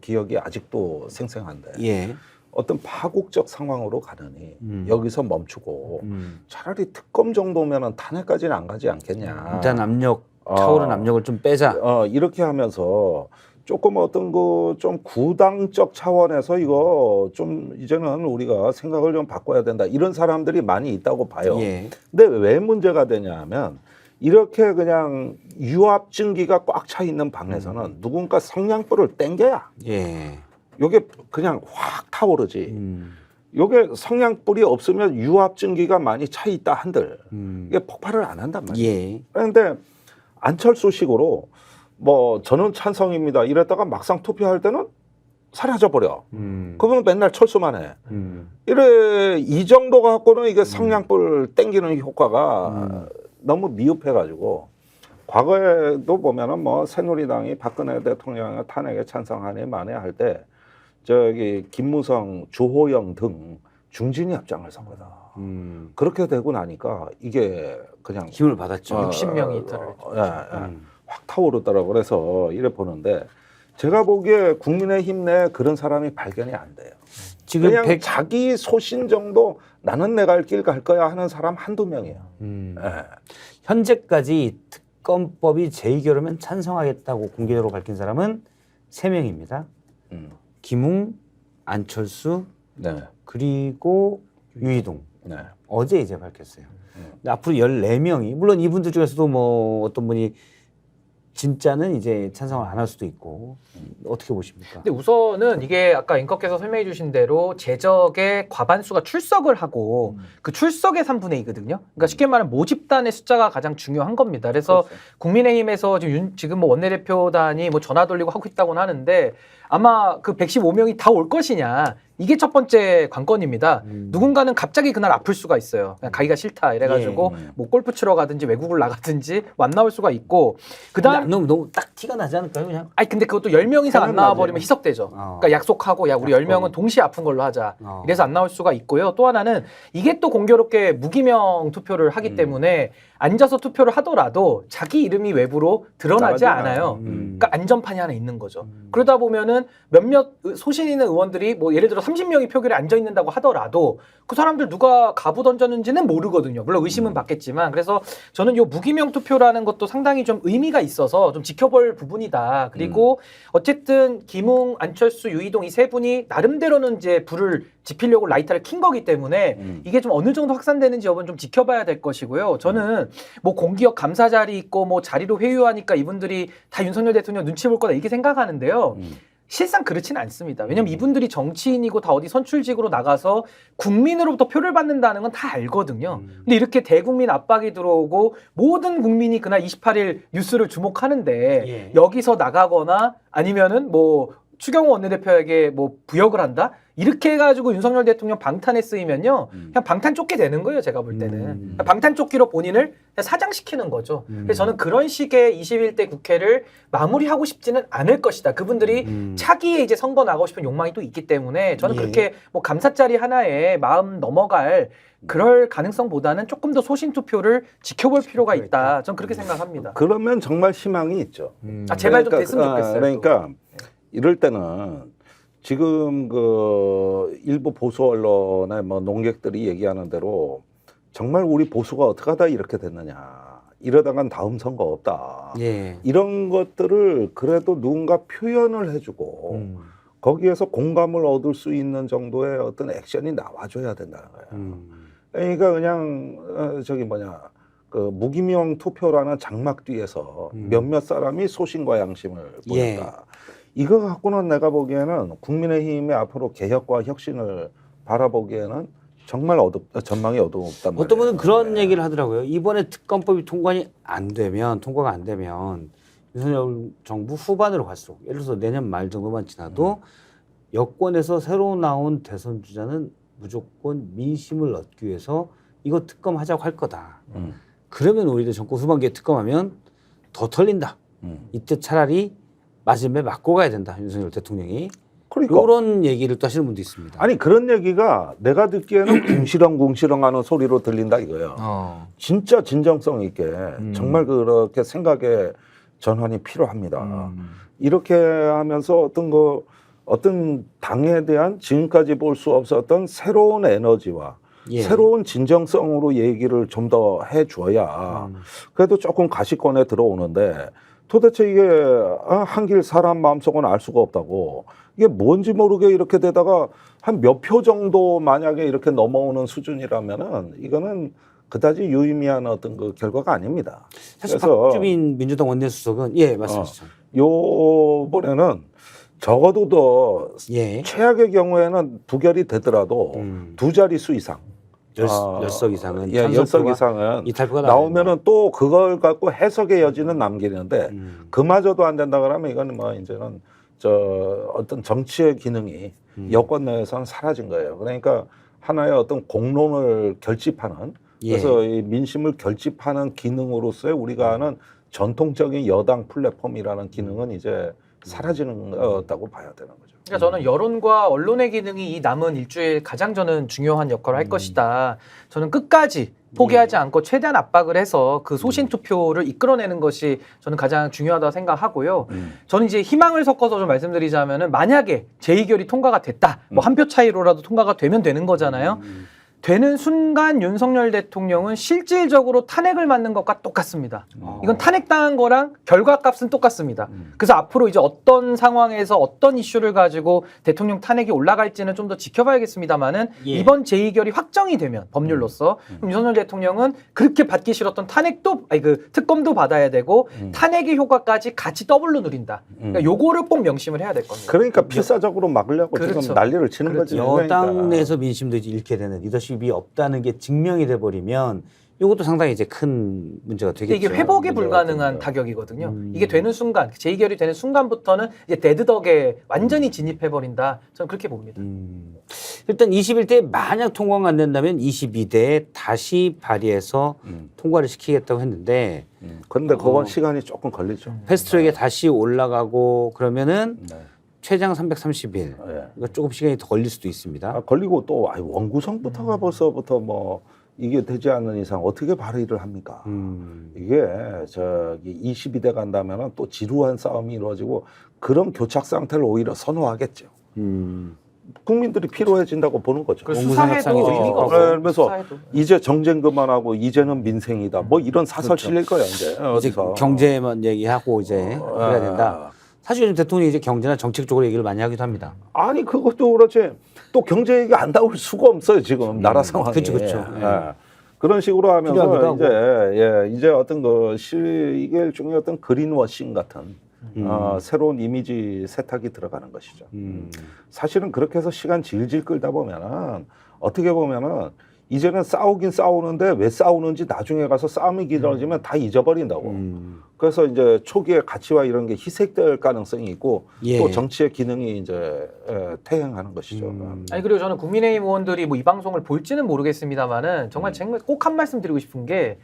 기억이 아직도 생생한데 예. 어떤 파국적 상황으로 가느니 여기서 멈추고 차라리 특검 정도면은 탄핵까지는 안 가지 않겠냐. 일단 압력, 차오른 압력을 좀 빼자. 이렇게 하면서 조금 어떤 그 좀 구당적 차원에서 이거 좀 이제는 우리가 생각을 좀 바꿔야 된다. 이런 사람들이 많이 있다고 봐요. 예. 근데 왜 문제가 되냐 하면 이렇게 그냥 유압 증기가 꽉 차 있는 방에서는 누군가 성냥불을 땡겨야 예. 요게 그냥 확 타오르지. 요게 성냥불이 없으면 유압 증기가 많이 차 있다 한들 이게 폭발을 안 한단 말이에요. 예. 그런데 안철수식으로 뭐 저는 찬성입니다. 이랬다가 막상 투표할 때는 사라져 버려. 그러면 맨날 철수만 해. 이래 이 정도 갖고는 이게 성냥불 땡기는 효과가 너무 미흡해가지고 과거에도 보면은 뭐 새누리당이 박근혜 대통령의 탄핵에 찬성하네 마네 할 때 저기 김무성, 주호영 등 중진이 앞장을 섰거든. 그렇게 되고 나니까 이게 그냥 힘을 받았죠. 60명이 이탈을 했죠. 확 타오르더라고. 그래서 이래 보는데 제가 보기에 국민의힘 내 그런 사람이 발견이 안 돼요. 지금 그냥 자기 소신 정도 나는 내 갈 길 갈 거야 하는 사람 한두 명이에요. 현재까지 특검법이 재의결하면 찬성하겠다고 공개적으로 밝힌 사람은 3명입니다. 김웅, 안철수, 네. 그리고 유이동. 네. 어제 이제 밝혔어요. 근데 앞으로 14명이 물론 이분들 중에서도 뭐 어떤 분이 진짜는 이제 찬성을 안 할 수도 있고 어떻게 보십니까? 근데 우선은 이게 아까 앵커께서 설명해 주신 대로 재적의 과반수가 출석을 하고 그 출석의 3분의 2거든요. 그러니까 쉽게 말하면 모집단의 숫자가 가장 중요한 겁니다. 그래서 국민의힘에서 지금 뭐 원내대표단이 뭐 전화 돌리고 하고 있다고는 하는데 아마 그 115명이 다 올 것이냐. 이게 첫 번째 관건입니다. 누군가는 갑자기 그날 아플 수가 있어요. 그냥 가기가 싫다 이래가지고 뭐 골프 치러 가든지 외국을 나가든지 안 나올 수가 있고 그다음 너무 딱 티가 나지 않을까요, 그냥? 아니 근데 그것도 10명 이상 안 나와버리면 희석되죠. 그러니까 약속하고 야 우리 10명은 동시에 아픈 걸로 하자. 이래서 안 나올 수가 있고요. 또 하나는 이게 또 공교롭게 무기명 투표를 하기 때문에 앉아서 투표를 하더라도 자기 이름이 외부로 드러나지 않아요. 그러니까 안전판이 하나 있는 거죠. 그러다 보면은 몇몇 소신 있는 의원들이 뭐 예를 들어 30명이 표결에 앉아 있는다고 하더라도 그 사람들 누가 가부 던졌는지는 모르거든요. 물론 의심은 받겠지만 그래서 저는 이 무기명 투표라는 것도 상당히 좀 의미가 있어서 좀 지켜볼 부분이다. 그리고 어쨌든 김웅, 안철수, 유이동 이 세 분이 나름대로는 이제 불을 지피려고 라이터를 킨 거기 때문에 이게 좀 어느 정도 확산되는지 여부는 좀 지켜봐야 될 것이고요. 저는 뭐 공기업 감사 자리 있고 뭐 자리로 회유하니까 이분들이 다 윤석열 대통령 눈치 볼 거다 이렇게 생각하는데요. 실상 그렇지는 않습니다. 왜냐면 이분들이 정치인이고 다 어디 선출직으로 나가서 국민으로부터 표를 받는다는 건 다 알거든요. 근데 이렇게 대국민 압박이 들어오고 모든 국민이 그날 28일 뉴스를 주목하는데 여기서 나가거나 아니면은 뭐 추경호 원내대표에게 뭐 부역을 한다? 이렇게 해가지고 윤석열 대통령 방탄에 쓰이면요. 그냥 방탄 쫓게 되는 거예요. 제가 볼 때는. 방탄 쫓기로 본인을 그냥 사장시키는 거죠. 그래서 저는 그런 식의 21대 국회를 마무리하고 싶지는 않을 것이다. 그분들이 차기에 이제 선거 나가고 싶은 욕망이 또 있기 때문에 저는 그렇게 뭐 감사짜리 하나에 마음 넘어갈 그럴 가능성보다는 조금 더 소신 투표를 지켜볼 필요가 있다. 저는 그렇게 생각합니다. 그러면 정말 희망이 있죠. 제발 좀 됐으면 좋겠어요. 그러니까 이럴 때는 지금 그 일부 보수 언론의 뭐 농객들이 얘기하는 대로 정말 우리 보수가 어떻게 하다 이렇게 됐느냐. 이러다간 다음 선거 없다. 이런 것들을 그래도 누군가 표현을 해주고 거기에서 공감을 얻을 수 있는 정도의 어떤 액션이 나와줘야 된다는 거예요. 그러니까 그냥 그 무기명 투표라는 장막 뒤에서 몇몇 사람이 소신과 양심을 보였다. 이거 갖고는 내가 보기에는 국민의힘의 앞으로 개혁과 혁신을 바라보기에는 정말 전망이 어둡단 말이에요. 어떤 분은 그런 얘기를 하더라고요. 이번에 특검법이 통과가 안 되면 윤석열 정부 후반으로 갈수록 예를 들어서 내년 말 정도만 지나도 여권에서 새로 나온 대선 주자는 무조건 민심을 얻기 위해서 이거 특검하자고 할 거다. 그러면 오히려 정권 후반기에 특검하면 더 털린다. 이때 차라리 맞음에 맞고 가야 된다. 윤석열 대통령이. 그러니까. 이런 얘기를 또 하시는 분도 있습니다. 아니 그런 얘기가 내가 듣기에는 궁시렁궁시렁하는 소리로 들린다 이거예요. 진짜 진정성 있게 정말 그렇게 생각의 전환이 필요합니다. 이렇게 하면서 어떤 당에 대한 지금까지 볼 수 없었던 새로운 에너지와 새로운 진정성으로 얘기를 좀 더 해줘야 그래도 조금 가시권에 들어오는데 도대체 이게 한길 사람 마음속은 알 수가 없다고 이게 뭔지 모르게 이렇게 되다가 한 몇 표 정도 만약에 이렇게 넘어오는 수준이라면은 이거는 그다지 유의미한 어떤 그 결과가 아닙니다. 사실 그래서 박주민 민주당 원내수석은 말씀하시죠. 요번에는 적어도 더 최악의 경우에는 부결이 되더라도 두 자릿수 이상. 10석 이상은 10석 이상은 이탈표가 나오면은 또 그걸 갖고 해석의 여지는 남기는데 그마저도 안 된다 그러면 이거는 뭐 이제는 어떤 정치의 기능이 여권 내에서는 사라진 거예요. 그러니까 하나의 어떤 공론을 결집하는 그래서 이 민심을 결집하는 기능으로서의 우리가 하는 전통적인 여당 플랫폼이라는 기능은 이제 사라지는 거다고 봐야 되는 거죠. 그러니까 저는 여론과 언론의 기능이 이 남은 일주일 가장 저는 중요한 역할을 할 것이다. 저는 끝까지 포기하지 않고 최대한 압박을 해서 그 소신 투표를 이끌어내는 것이 저는 가장 중요하다고 생각하고요. 저는 이제 희망을 섞어서 좀 말씀드리자면은 만약에 제2결이 통과가 됐다. 뭐 한 표 차이로라도 통과가 되면 되는 거잖아요. 되는 순간 윤석열 대통령은 실질적으로 탄핵을 맞는 것과 똑같습니다. 이건 탄핵당한 거랑 결과값은 똑같습니다. 그래서 앞으로 이제 어떤 상황에서 어떤 이슈를 가지고 대통령 탄핵이 올라갈지는 좀 더 지켜봐야겠습니다만은 이번 제2결이 확정이 되면 법률로서 그럼 윤석열 대통령은 그렇게 받기 싫었던 특검도 받아야 되고 탄핵의 효과까지 같이 더블로 누린다. 그러니까 요거를 꼭 명심을 해야 될 겁니다. 그러니까 필사적으로 막으려고 그렇죠. 지금 난리를 치는 거지. 여당 그러니까. 내에서 민심도 잃게 되는 리더십이 없다는 게 증명이 돼버리면 이것도 상당히 이제 큰 문제가 되겠죠. 근데 이게 회복이 문제가 불가능한 되죠. 타격이거든요. 이게 되는 순간, 재의결이 되는 순간부터는 이제 데드덕에 완전히 진입해버린다. 저는 그렇게 봅니다. 일단 21대에 만약 통과가 안 된다면 22대에 다시 발의해서 통과를 시키겠다고 했는데 그런데 그건 시간이 조금 걸리죠. 패스트트랙에 다시 올라가고 그러면은 네. 최장 330일. 예. 이거 조금 시간이 더 걸릴 수도 있습니다. 걸리고 또 원구성부터가 벌써부터 뭐 이게 되지 않는 이상 어떻게 발의를 합니까? 이게 저기 22대 간다면은 또 지루한 싸움이 이루어지고 그런 교착 상태를 오히려 선호하겠죠. 국민들이 피로해진다고 보는 거죠. 그 원구 수사해도 상학상이 의미가 되니까. 없어요. 그러면서 수사해도. 이제 정쟁 그만하고 이제는 민생이다. 뭐 이런 사설 그렇죠. 실릴 거야 이제. 이제 어디서. 경제만 얘기하고 이제 해야 된다. 사실 요즘 대통령이 이제 경제나 정책 쪽으로 얘기를 많이 하기도 합니다. 아니 그것도 그렇지. 또 경제 얘기 안 나올 수가 없어요 지금 나라 상황이. 그렇죠, 그렇죠. 예. 그런 식으로 필요하기도 하면서 하고. 이제 어떤 그 이게 일종의 어떤 그린워싱 같은 새로운 이미지 세탁이 들어가는 것이죠. 사실은 그렇게 해서 시간 질질 끌다 보면은 어떻게 보면은 이제는 싸우긴 싸우는데 왜 싸우는지 나중에 가서 싸움이 길어지면 다 잊어버린다고. 그래서 이제 초기에 가치와 이런 게 희색될 가능성이 있고 예. 또 정치의 기능이 이제 퇴행하는 것이죠. 아니 그리고 저는 국민의힘 의원들이 뭐 이 방송을 볼지는 모르겠습니다만은 정말 꼭 한 말씀 드리고 싶은 게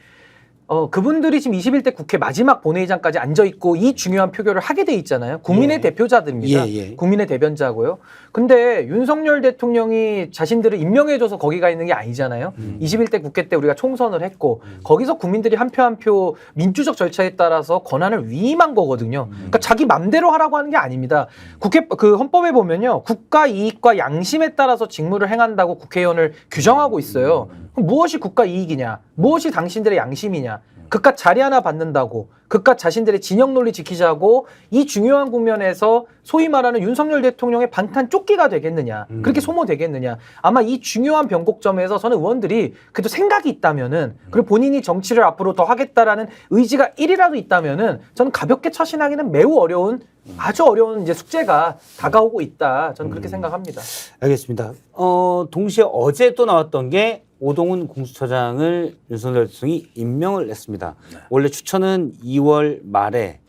그분들이 지금 21대 국회 마지막 본회의장까지 앉아 있고 이 중요한 표결을 하게 돼 있잖아요. 국민의 대표자들입니다. 국민의 대변자고요. 근데 윤석열 대통령이 자신들을 임명해줘서 거기 가 있는 게 아니잖아요. 21대 국회 때 우리가 총선을 했고 거기서 국민들이 한 표 한 표 민주적 절차에 따라서 권한을 위임한 거거든요. 그러니까 자기 맘대로 하라고 하는 게 아닙니다. 국회 그 헌법에 보면요, 국가 이익과 양심에 따라서 직무를 행한다고 국회의원을 규정하고 있어요. 그럼 무엇이 국가 이익이냐? 무엇이 당신들의 양심이냐? 그깟 자리 하나 받는다고 그깟 자신들의 진영 논리 지키자고 이 중요한 국면에서 소위 말하는 윤석열 대통령의 방탄 조끼가 되겠느냐, 그렇게 소모되겠느냐. 아마 이 중요한 변곡점에서 저는 의원들이 그래도 생각이 있다면은, 그리고 본인이 정치를 앞으로 더 하겠다라는 의지가 1이라도 있다면은 저는 가볍게 처신하기는 매우 어려운, 아주 어려운 이제 숙제가 다가오고 있다. 저는 그렇게 생각합니다. 알겠습니다. 동시에 어제 또 나왔던 게 오동훈 공수처장을 윤석열 대통령이 임명을 했습니다. 원래 추천은 2월 말에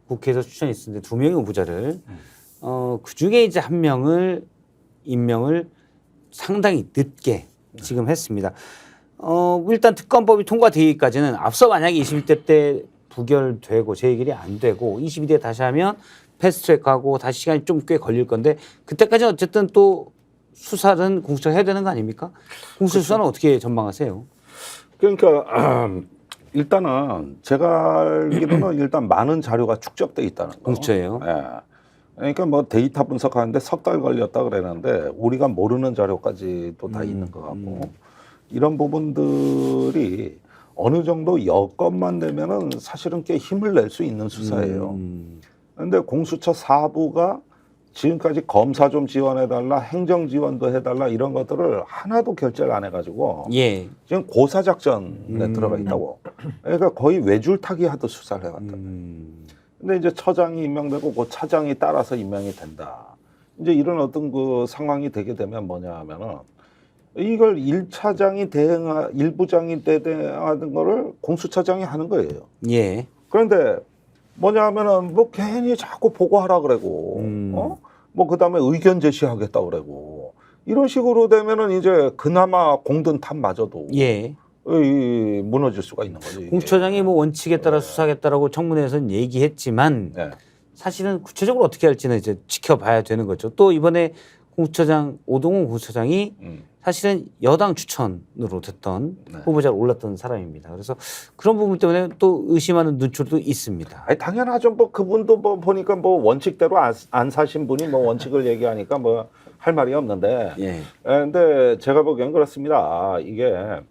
국회에서 추천이 있었는데 2명의 후보자를 그 중에 이제 1명을 임명을 상당히 늦게 지금 했습니다. 일단 특검법이 통과되기까지는 앞서 만약에 21대 때 부결되고 재의결이 안 되고 22대에 다시 하면 패스트트랙하고 다시 시간이 좀 꽤 걸릴 건데 그때까지는 어쨌든 또 수사는 공수처가 해야 되는 거 아닙니까? 공수처 수사는 어떻게 전망하세요? 그러니까 일단은 제가 알기로는 일단 많은 자료가 축적돼 있다는 거. 공수처예요. 예. 그러니까 뭐 데이터 분석하는데 석 달 걸렸다 그랬는데 우리가 모르는 자료까지도 다 있는 것 같고 이런 부분들이 어느 정도 여건만 되면은 사실은 꽤 힘을 낼 수 있는 수사예요. 그런데 공수처 4부가 지금까지 검사 좀 지원해달라, 행정 지원도 해달라 이런 것들을 하나도 결제를 안 해가지고 예. 지금 고사 작전에 들어가 있다고. 그러니까 거의 외줄타기 하듯 수사를 해왔다. 근데 이제 처장이 임명되고 그 차장이 따라서 임명이 된다. 이제 이런 어떤 그 상황이 되게 되면 뭐냐 하면은 이걸 1차장이 일부장이 대행하는 거를 공수처장이 하는 거예요. 예. 그런데 뭐냐 하면은 뭐 괜히 자꾸 보고하라 그러고 뭐 그다음에 의견 제시하겠다 그러고 이런 식으로 되면은 이제 그나마 공든 탑마저도 예. 무너질 수가 있는 거죠. 이게. 공수처장이 뭐 원칙에 따라 수사하겠다라고 청문회에서는 얘기했지만 네. 사실은 구체적으로 어떻게 할지는 이제 지켜봐야 되는 거죠. 또 이번에 공수처장 오동훈 공수처장이 사실은 여당 추천으로 됐던 후보자로 올랐던 사람입니다. 그래서 그런 부분 때문에 또 의심하는 눈초리도 있습니다. 아니, 당연하죠. 뭐 그분도 뭐 보니까 뭐 원칙대로 안 사신 분이 뭐 원칙을 얘기하니까 뭐 할 말이 없는데. 예. 근데 제가 보기엔 그렇습니다. 이게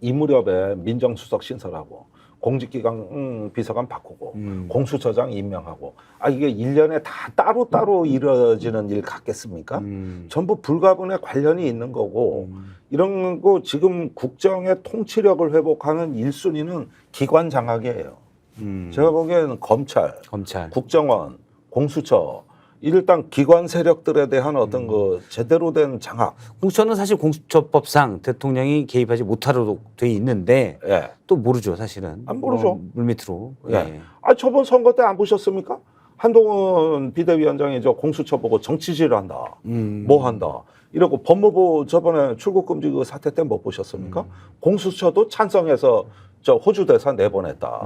이 무렵에 민정수석 신설하고 공직기강 비서관 바꾸고 공수처장 임명하고 이게 1년에 다 따로따로 이루어지는 일 같겠습니까? 전부 불가분에 관련이 있는 거고 이런 거 지금 국정의 통치력을 회복하는 1순위는 기관 장악이에요. 제가 보기에는 검찰, 검찰, 국정원, 공수처 일단 기관 세력들에 대한 어떤 그 제대로 된 장악. 공수처는 사실 공수처법상 대통령이 개입하지 못하도록 돼 있는데 예. 또 모르죠 사실은. 안 모르죠. 물밑으로. 예. 저번 선거 때 안 보셨습니까? 한동훈 비대위원장이 저 공수처 보고 정치질을 한다. 뭐 한다. 이러고 법무부 저번에 출국금지 그 사태 때 못 보셨습니까? 공수처도 찬성해서 저 호주 대사 내보냈다.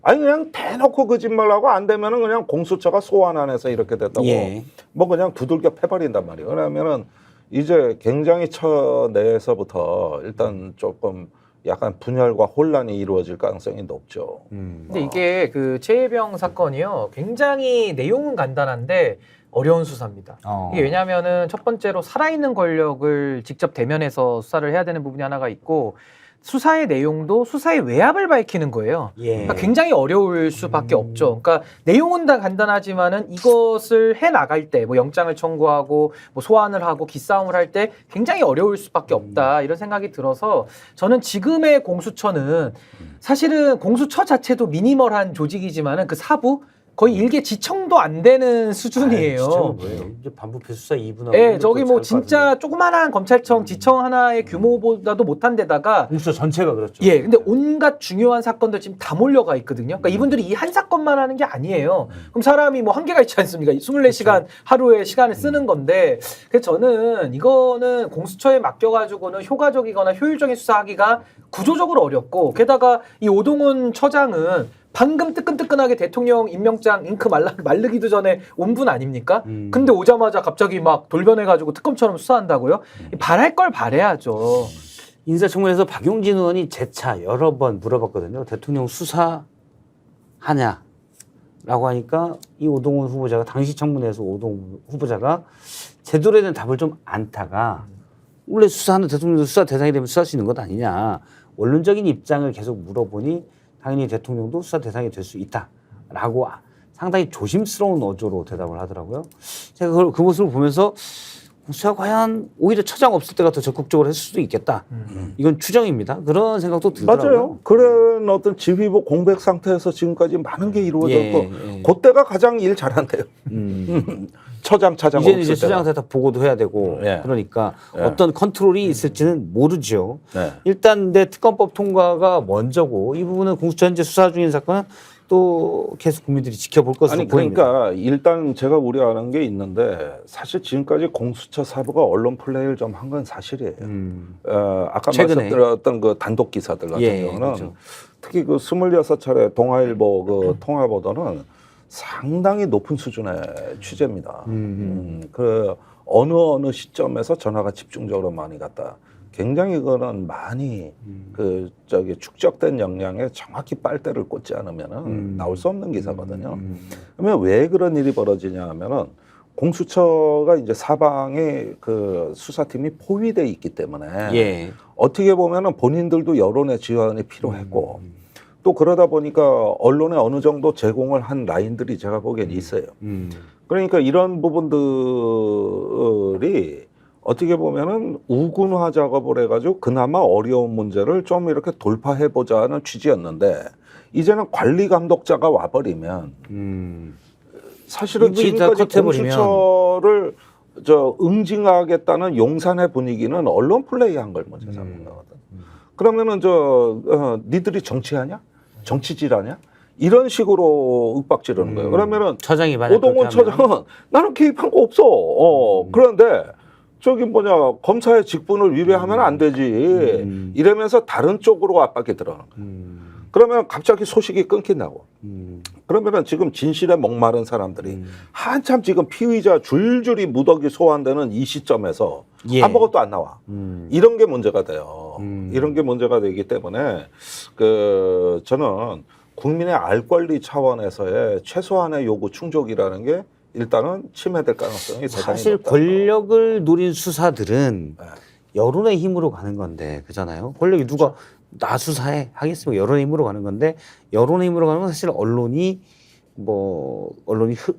아니 그냥 대놓고 거짓말하고 안 되면은 그냥 공수처가 소환 안 해서 이렇게 됐다고 예. 뭐 그냥 두들겨 패버린단 말이에요. 그러면은 이제 굉장히 처 내에서부터 일단 조금 약간 분열과 혼란이 이루어질 가능성이 높죠. 근데 이게 그 최혜병 사건이요. 굉장히 내용은 간단한데 어려운 수사입니다. 이게 왜냐하면은 첫 번째로 살아있는 권력을 직접 대면해서 수사를 해야 되는 부분이 하나가 있고 수사의 내용도 수사의 외압을 밝히는 거예요. 예. 그러니까 굉장히 어려울 수밖에 없죠. 그러니까 내용은 다 간단하지만은 이것을 해 나갈 때 뭐 영장을 청구하고 뭐 소환을 하고 기싸움을 할 때 굉장히 어려울 수밖에 없다 이런 생각이 들어서 저는 지금의 공수처는 사실은 공수처 자체도 미니멀한 조직이지만은 그 사부 거의 일개 지청도 안 되는 수준이에요. 이제 반부패 수사 2분하고. 예, 저기 뭐 진짜 조그만한 검찰청 지청 하나의 규모보다도 못한 데다가 공수처 전체가 그렇죠. 예, 근데 온갖 중요한 사건들 지금 다 몰려가 있거든요. 그러니까 이분들이 이 한 사건만 하는 게 아니에요. 그럼 사람이 뭐 한계가 있지 않습니까? 24시간 하루에 시간을 쓰는 건데, 그래서 저는 이거는 공수처에 맡겨가지고는 효과적이거나 효율적인 수사하기가 구조적으로 어렵고, 게다가 이 오동훈 처장은 방금 뜨끈뜨끈하게 대통령 임명장 잉크 말르기도 전에 온 분 아닙니까? 근데 오자마자 갑자기 막 돌변해가지고 특검처럼 수사한다고요? 바랄 걸 바래야죠. 인사청문회에서 박용진 의원이 재차 여러 번 물어봤거든요. 대통령 수사하냐라고 하니까 이 오동훈 후보자가 당시 청문회에서 오동훈 후보자가 제대로 된 답을 좀 안다가 원래 수사하는 대통령도 수사 대상이 되면 수사할 수 있는 것 아니냐. 원론적인 입장을 계속 물어보니 당연히 대통령도 수사 대상이 될 수 있다라고 상당히 조심스러운 어조로 대답을 하더라고요. 제가 그 모습을 보면서 공수처가 과연 오히려 처장 없을 때가 더 적극적으로 했을 수도 있겠다. 이건 추정입니다. 그런 생각도 들더라고요. 맞아요. 그런 어떤 지휘부 공백 상태에서 지금까지 많은 게 이루어졌고 예. 그때가 가장 일 잘한대요. 처장, 차장 이제는 없을 이제 때가. 처장한테 다 보고도 해야 되고 예. 그러니까 예. 어떤 컨트롤이 있을지는 모르죠. 네. 일단 내 특검법 통과가 먼저고 이 부분은 공수처 현재 수사 중인 사건은 또 계속 국민들이 지켜볼 것으로 아니 보입니다. 그러니까 일단 제가 우려하는 게 있는데 사실 지금까지 공수처 사부가 언론 플레이를 좀 한 건 사실이에요. 아까 최근에. 말씀드렸던 그 단독 기사들 같은 예, 경우는 그렇죠. 특히 그 26차례 동아일보 그 통화 보도는 상당히 높은 수준의 취재입니다. 그 어느 시점에서 전화가 집중적으로 많이 갔다. 굉장히 그거는 많이 그 저기 축적된 역량에 정확히 빨대를 꽂지 않으면은 나올 수 없는 기사거든요. 그러면 왜 그런 일이 벌어지냐 하면은 공수처가 이제 사방에 그 수사팀이 포위돼 있기 때문에 예. 어떻게 보면은 본인들도 여론의 지원이 필요했고 또 그러다 보니까 언론에 어느 정도 제공을 한 라인들이 제가 보기엔 있어요. 그러니까 이런 부분들이 어떻게 보면은 우군화 작업을 해가지고 그나마 어려운 문제를 좀 이렇게 돌파해보자는 취지였는데 이제는 관리 감독자가 와버리면 사실은 이분이 다 지금까지 컷해버리면. 공수처를 응징하겠다는 용산의 분위기는 언론 플레이한 걸 먼저 잡는 거거든. 그러면은 니들이 정치하냐? 정치질하냐? 이런 식으로 윽박지르는 거예요. 그러면은 처장이 만약 오동훈 그렇게 하면. 처장은 나는 개입한 거 없어. 그런데 저기 검사의 직분을 위배하면 안 되지. 이러면서 다른 쪽으로 압박이 들어가는 거예요. 그러면 갑자기 소식이 끊긴다고. 그러면은 지금 진실에 목마른 사람들이 한참 지금 피의자 줄줄이 무더기 소환되는 이 시점에서 예. 아무것도 안 나와. 이런 게 문제가 돼요. 이런 게 문제가 되기 때문에 저는 국민의 알 권리 차원에서의 최소한의 요구 충족이라는 게 일단은 침해될 가능성이 대단히 사실 높다. 권력을 노린 수사들은 네. 여론의 힘으로 가는 건데 그잖아요. 권력이 누가 나 수사해 하겠습니까? 여론의 힘으로 가는 건데 여론의 힘으로 가는 건 사실 언론이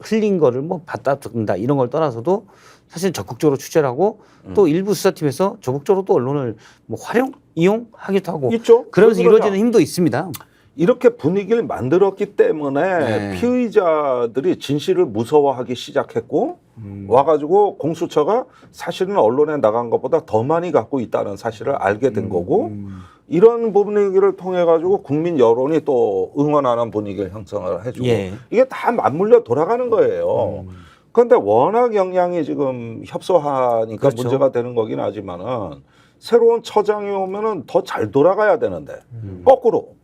흘린 거를 받아든다 이런 걸 떠나서도 사실 적극적으로 취재를 하고 또 일부 수사팀에서 적극적으로 또 언론을 이용하기도 하고 있죠. 그러면서 그러냐. 이루어지는 힘도 있습니다. 이렇게 분위기를 만들었기 때문에 네. 피의자들이 진실을 무서워하기 시작했고 와가지고 공수처가 사실은 언론에 나간 것보다 더 많이 갖고 있다는 사실을 알게 된 거고 이런 분위기를 통해 가지고 국민 여론이 또 응원하는 분위기를 형성을 해주고 예. 이게 다 맞물려 돌아가는 거예요. 그런데 워낙 역량이 지금 협소하니까 그렇죠. 문제가 되는 거긴 하지만은 새로운 처장이 오면은 더 잘 돌아가야 되는데 거꾸로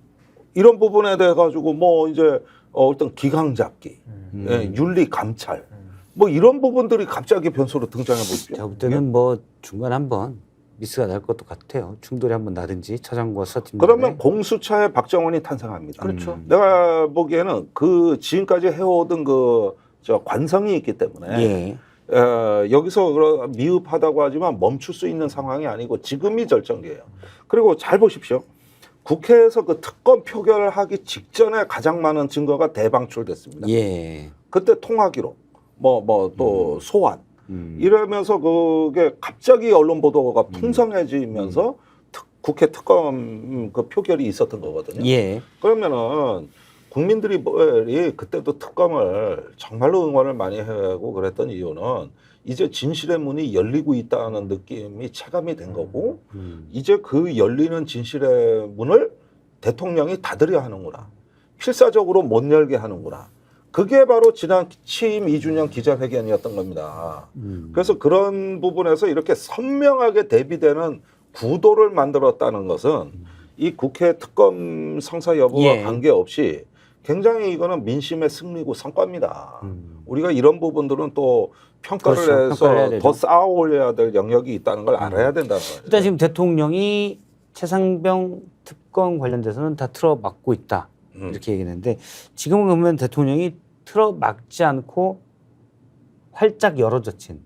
이런 부분에 대해 가지고 뭐 이제 어떤 기강 잡기, 예, 윤리 감찰 뭐 이런 부분들이 갑자기 변수로 등장해 보십시오. 제가 볼 때는 뭐 중간 한번 미스가 날 것도 같아요. 충돌이 한번 나든지 차장과 수사팀. 그러면 공수처에 박정원이 탄생합니다. 그렇죠. 내가 보기에는 그 지금까지 해오던 저 관성이 있기 때문에 예. 여기서 미흡하다고 하지만 멈출 수 있는 상황이 아니고 지금이 절정기예요. 그리고 잘 보십시오. 국회에서 그 특검 표결하기 직전에 가장 많은 증거가 대방출됐습니다. 예. 그때 통화기록, 또 소환 음. 이러면서 그게 갑자기 언론 보도가 풍성해지면서 국회 특검 그 표결이 있었던 거거든요. 예. 그러면은 국민들이 그때도 특검을 정말로 응원을 많이 하고 그랬던 이유는 이제 진실의 문이 열리고 있다는 느낌이 체감이 된 거고 이제 그 열리는 진실의 문을 대통령이 닫으려 하는구나. 필사적으로 못 열게 하는구나. 그게 바로 지난 취임 2주년 기자회견이었던 겁니다. 그래서 그런 부분에서 이렇게 선명하게 대비되는 구도를 만들었다는 것은 이 국회 특검 성사 여부와 예. 관계없이 굉장히 이거는 민심의 승리고 성과입니다. 우리가 이런 부분들은 또 평가를 그렇죠. 해서 평가를 해야 되죠. 더 쌓아 올려야 될 영역이 있다는 걸 알아야 된다는 거예요. 일단 지금 대통령이 최상병 특검 관련돼서는 다 틀어막고 있다. 이렇게 얘기했는데 지금은 그러면 대통령이 틀어막지 않고 활짝 열어젖힌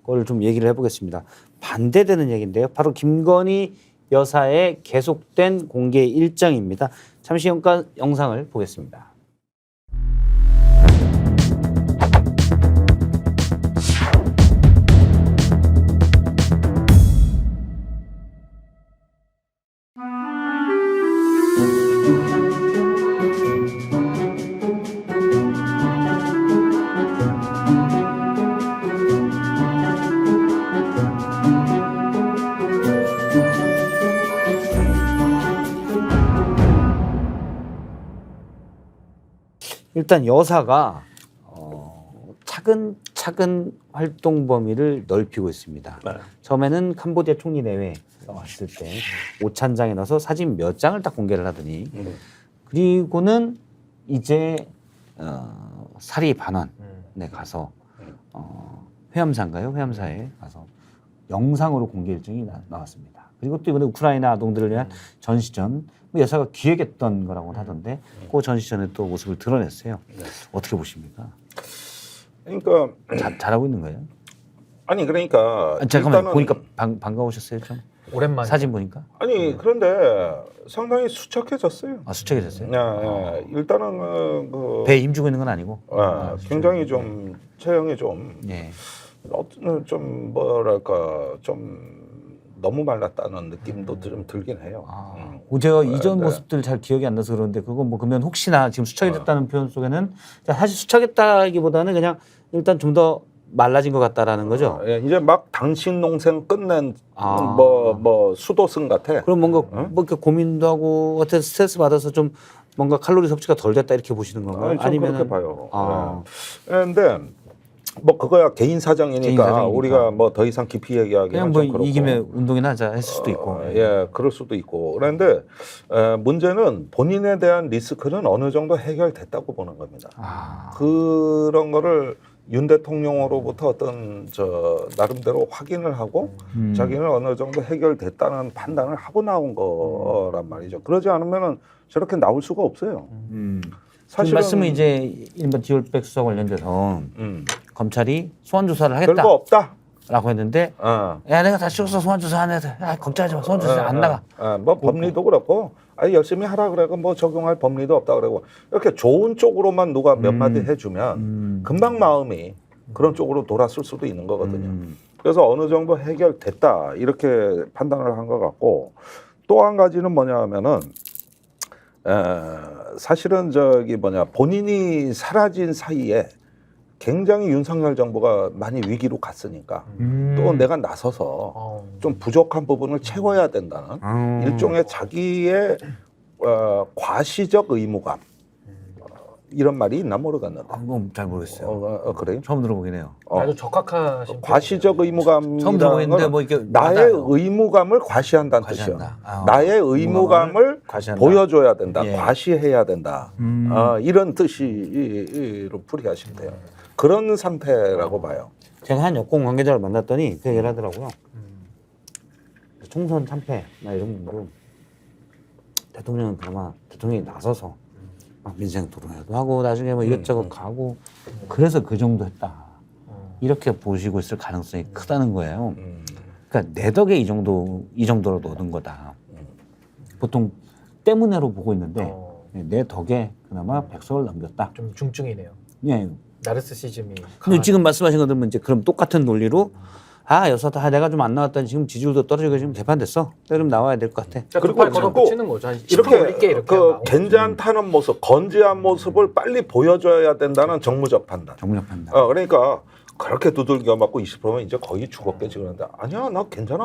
걸 좀 얘기를 해보겠습니다. 반대되는 얘기인데요. 바로 김건희 여사의 계속된 공개 일정입니다. 잠시 영상을 보겠습니다. 일단 여사가 차근차근 활동 범위를 넓히고 있습니다. 네. 처음에는 캄보디아 총리 내외 왔을 때 오찬장에 나서 사진 몇 장을 딱 공개를 하더니 그리고는 이제 사리 반환에 가서 회암사인가요? 회암사에 가서 영상으로 공개 일정이 나왔습니다. 그리고 또 이번에 우크라이나 아동들을 위한 전시전 여사가 기획했던 거라고 하던데 그 전시전에 또 모습을 드러냈어요. 네. 어떻게 보십니까? 그러니까 잘하고 있는 거예요? 아니 그러니까 잠깐만 일단은 보니까 반가우셨어요 좀? 오랜만에 사진 보니까? 아니 그런데 상당히 수척해졌어요. 아 수척해졌어요? 네, 일단은 배에 힘주고 있는 건 아니고? 굉장히 좀 체형이 좀 예. 좀 뭐랄까 좀 너무 말랐다는 느낌도 좀 들긴 해요. 제가 이전 네. 모습들 잘 기억이 안 나서 그러는데 그거 뭐 그러면 혹시나 지금 수척해졌다는 표현 속에는 사실 수척했다기보다는 그냥 일단 좀 더 말라진 것 같다라는 거죠. 예, 이제 막 당신 농생 끝낸 아. 뭐 수도승 같아. 그럼 뭔가 뭐 이렇게 고민도 하고 어떤 스트레스 받아서 좀 뭔가 칼로리 섭취가 덜 됐다 이렇게 보시는 건가요? 좀 그렇게 봐요. 아. 그런데 뭐 그거야 개인 사정이니까 우리가 뭐 더 이상 깊이 얘기하기는 그냥 뭐 좀 그렇고. 이 김에 운동이나 하자 했을 수도 있고. 예, 그럴 수도 있고. 그런데 문제는 본인에 대한 리스크는 어느 정도 해결됐다고 보는 겁니다. 그런 거를 윤 대통령으로부터 어떤 나름대로 확인을 하고 자기는 어느 정도 해결됐다는 판단을 하고 나온 거란 말이죠. 그러지 않으면은 저렇게 나올 수가 없어요. 사실은 말씀은 이제 이른바 디올백 수사 관련돼서 검찰이 소환 조사를 하겠다. 별거 없다. 라고 했는데 야 내가 다 찍어서 소환 조사 안 해도 야 걱정하지 마 소환 조사 안 나가. 뭐 법리도 그렇고 열심히 하라 그래고 뭐 적용할 법리도 없다 그러고 이렇게 좋은 쪽으로만 누가 몇 마디 해주면 금방 마음이 그런 쪽으로 돌았을 수도 있는 거거든요. 그래서 어느 정도 해결됐다 이렇게 판단을 한 것 같고 또 한 가지는 뭐냐 하면은 사실은 본인이 사라진 사이에 굉장히 윤석열 정부가 많이 위기로 갔으니까 또 내가 나서서 좀 부족한 부분을 채워야 된다는 일종의 자기의 과시적 의무감 이런 말이 있나 모르겠는데. 그건 잘 모르겠어요. 그래요? 처음 들어보긴 해요. 아주 적확하신 과시적 처음 의무감이라는 들어보겠는데 건 뭐 이게 나의 맞아요. 의무감을 과시한다는 과시한다. 뜻이요. 나의 의무감을 과시한다. 보여줘야 된다. 예. 과시해야 된다. 이런 뜻으로 풀이하시면 돼요. 그런 상태라고 봐요. 제가 한 여권 관계자를 만났더니 그 얘기를 하더라고요. 총선 참패나 이런 문제로 대통령은 그나마 대통령이 나서서 막 민생 토론회도 하고 나중에 뭐 이것저것 가고 그래서 그 정도 했다. 이렇게 보시고 있을 가능성이 크다는 거예요. 그러니까 내 덕에 이 정도라도 얻은 거다. 보통 때문에로 보고 있는데 내 덕에 그나마 백석을 넘겼다. 좀 중증이네요. 예. 나르시시즘이. 근데 지금 말씀하신 거 들으면 이제 그럼 똑같은 논리로 여사다 내가 좀 안 나왔더니 지금 지지율도 떨어지고 지금 개판됐어. 그럼 나와야 될 것 같아. 그리고 걷어붙이는 거죠. 한 10% 이렇게 올릴게 이렇게 그 하면. 괜찮다는 모습, 건재한 모습을 빨리 보여줘야 된다는 정무적 판단. 정무적 판단. 그러니까 그렇게 두들겨 맞고 20%면 이제 거의 죽었겠지 그런데 아니야 나 괜찮아.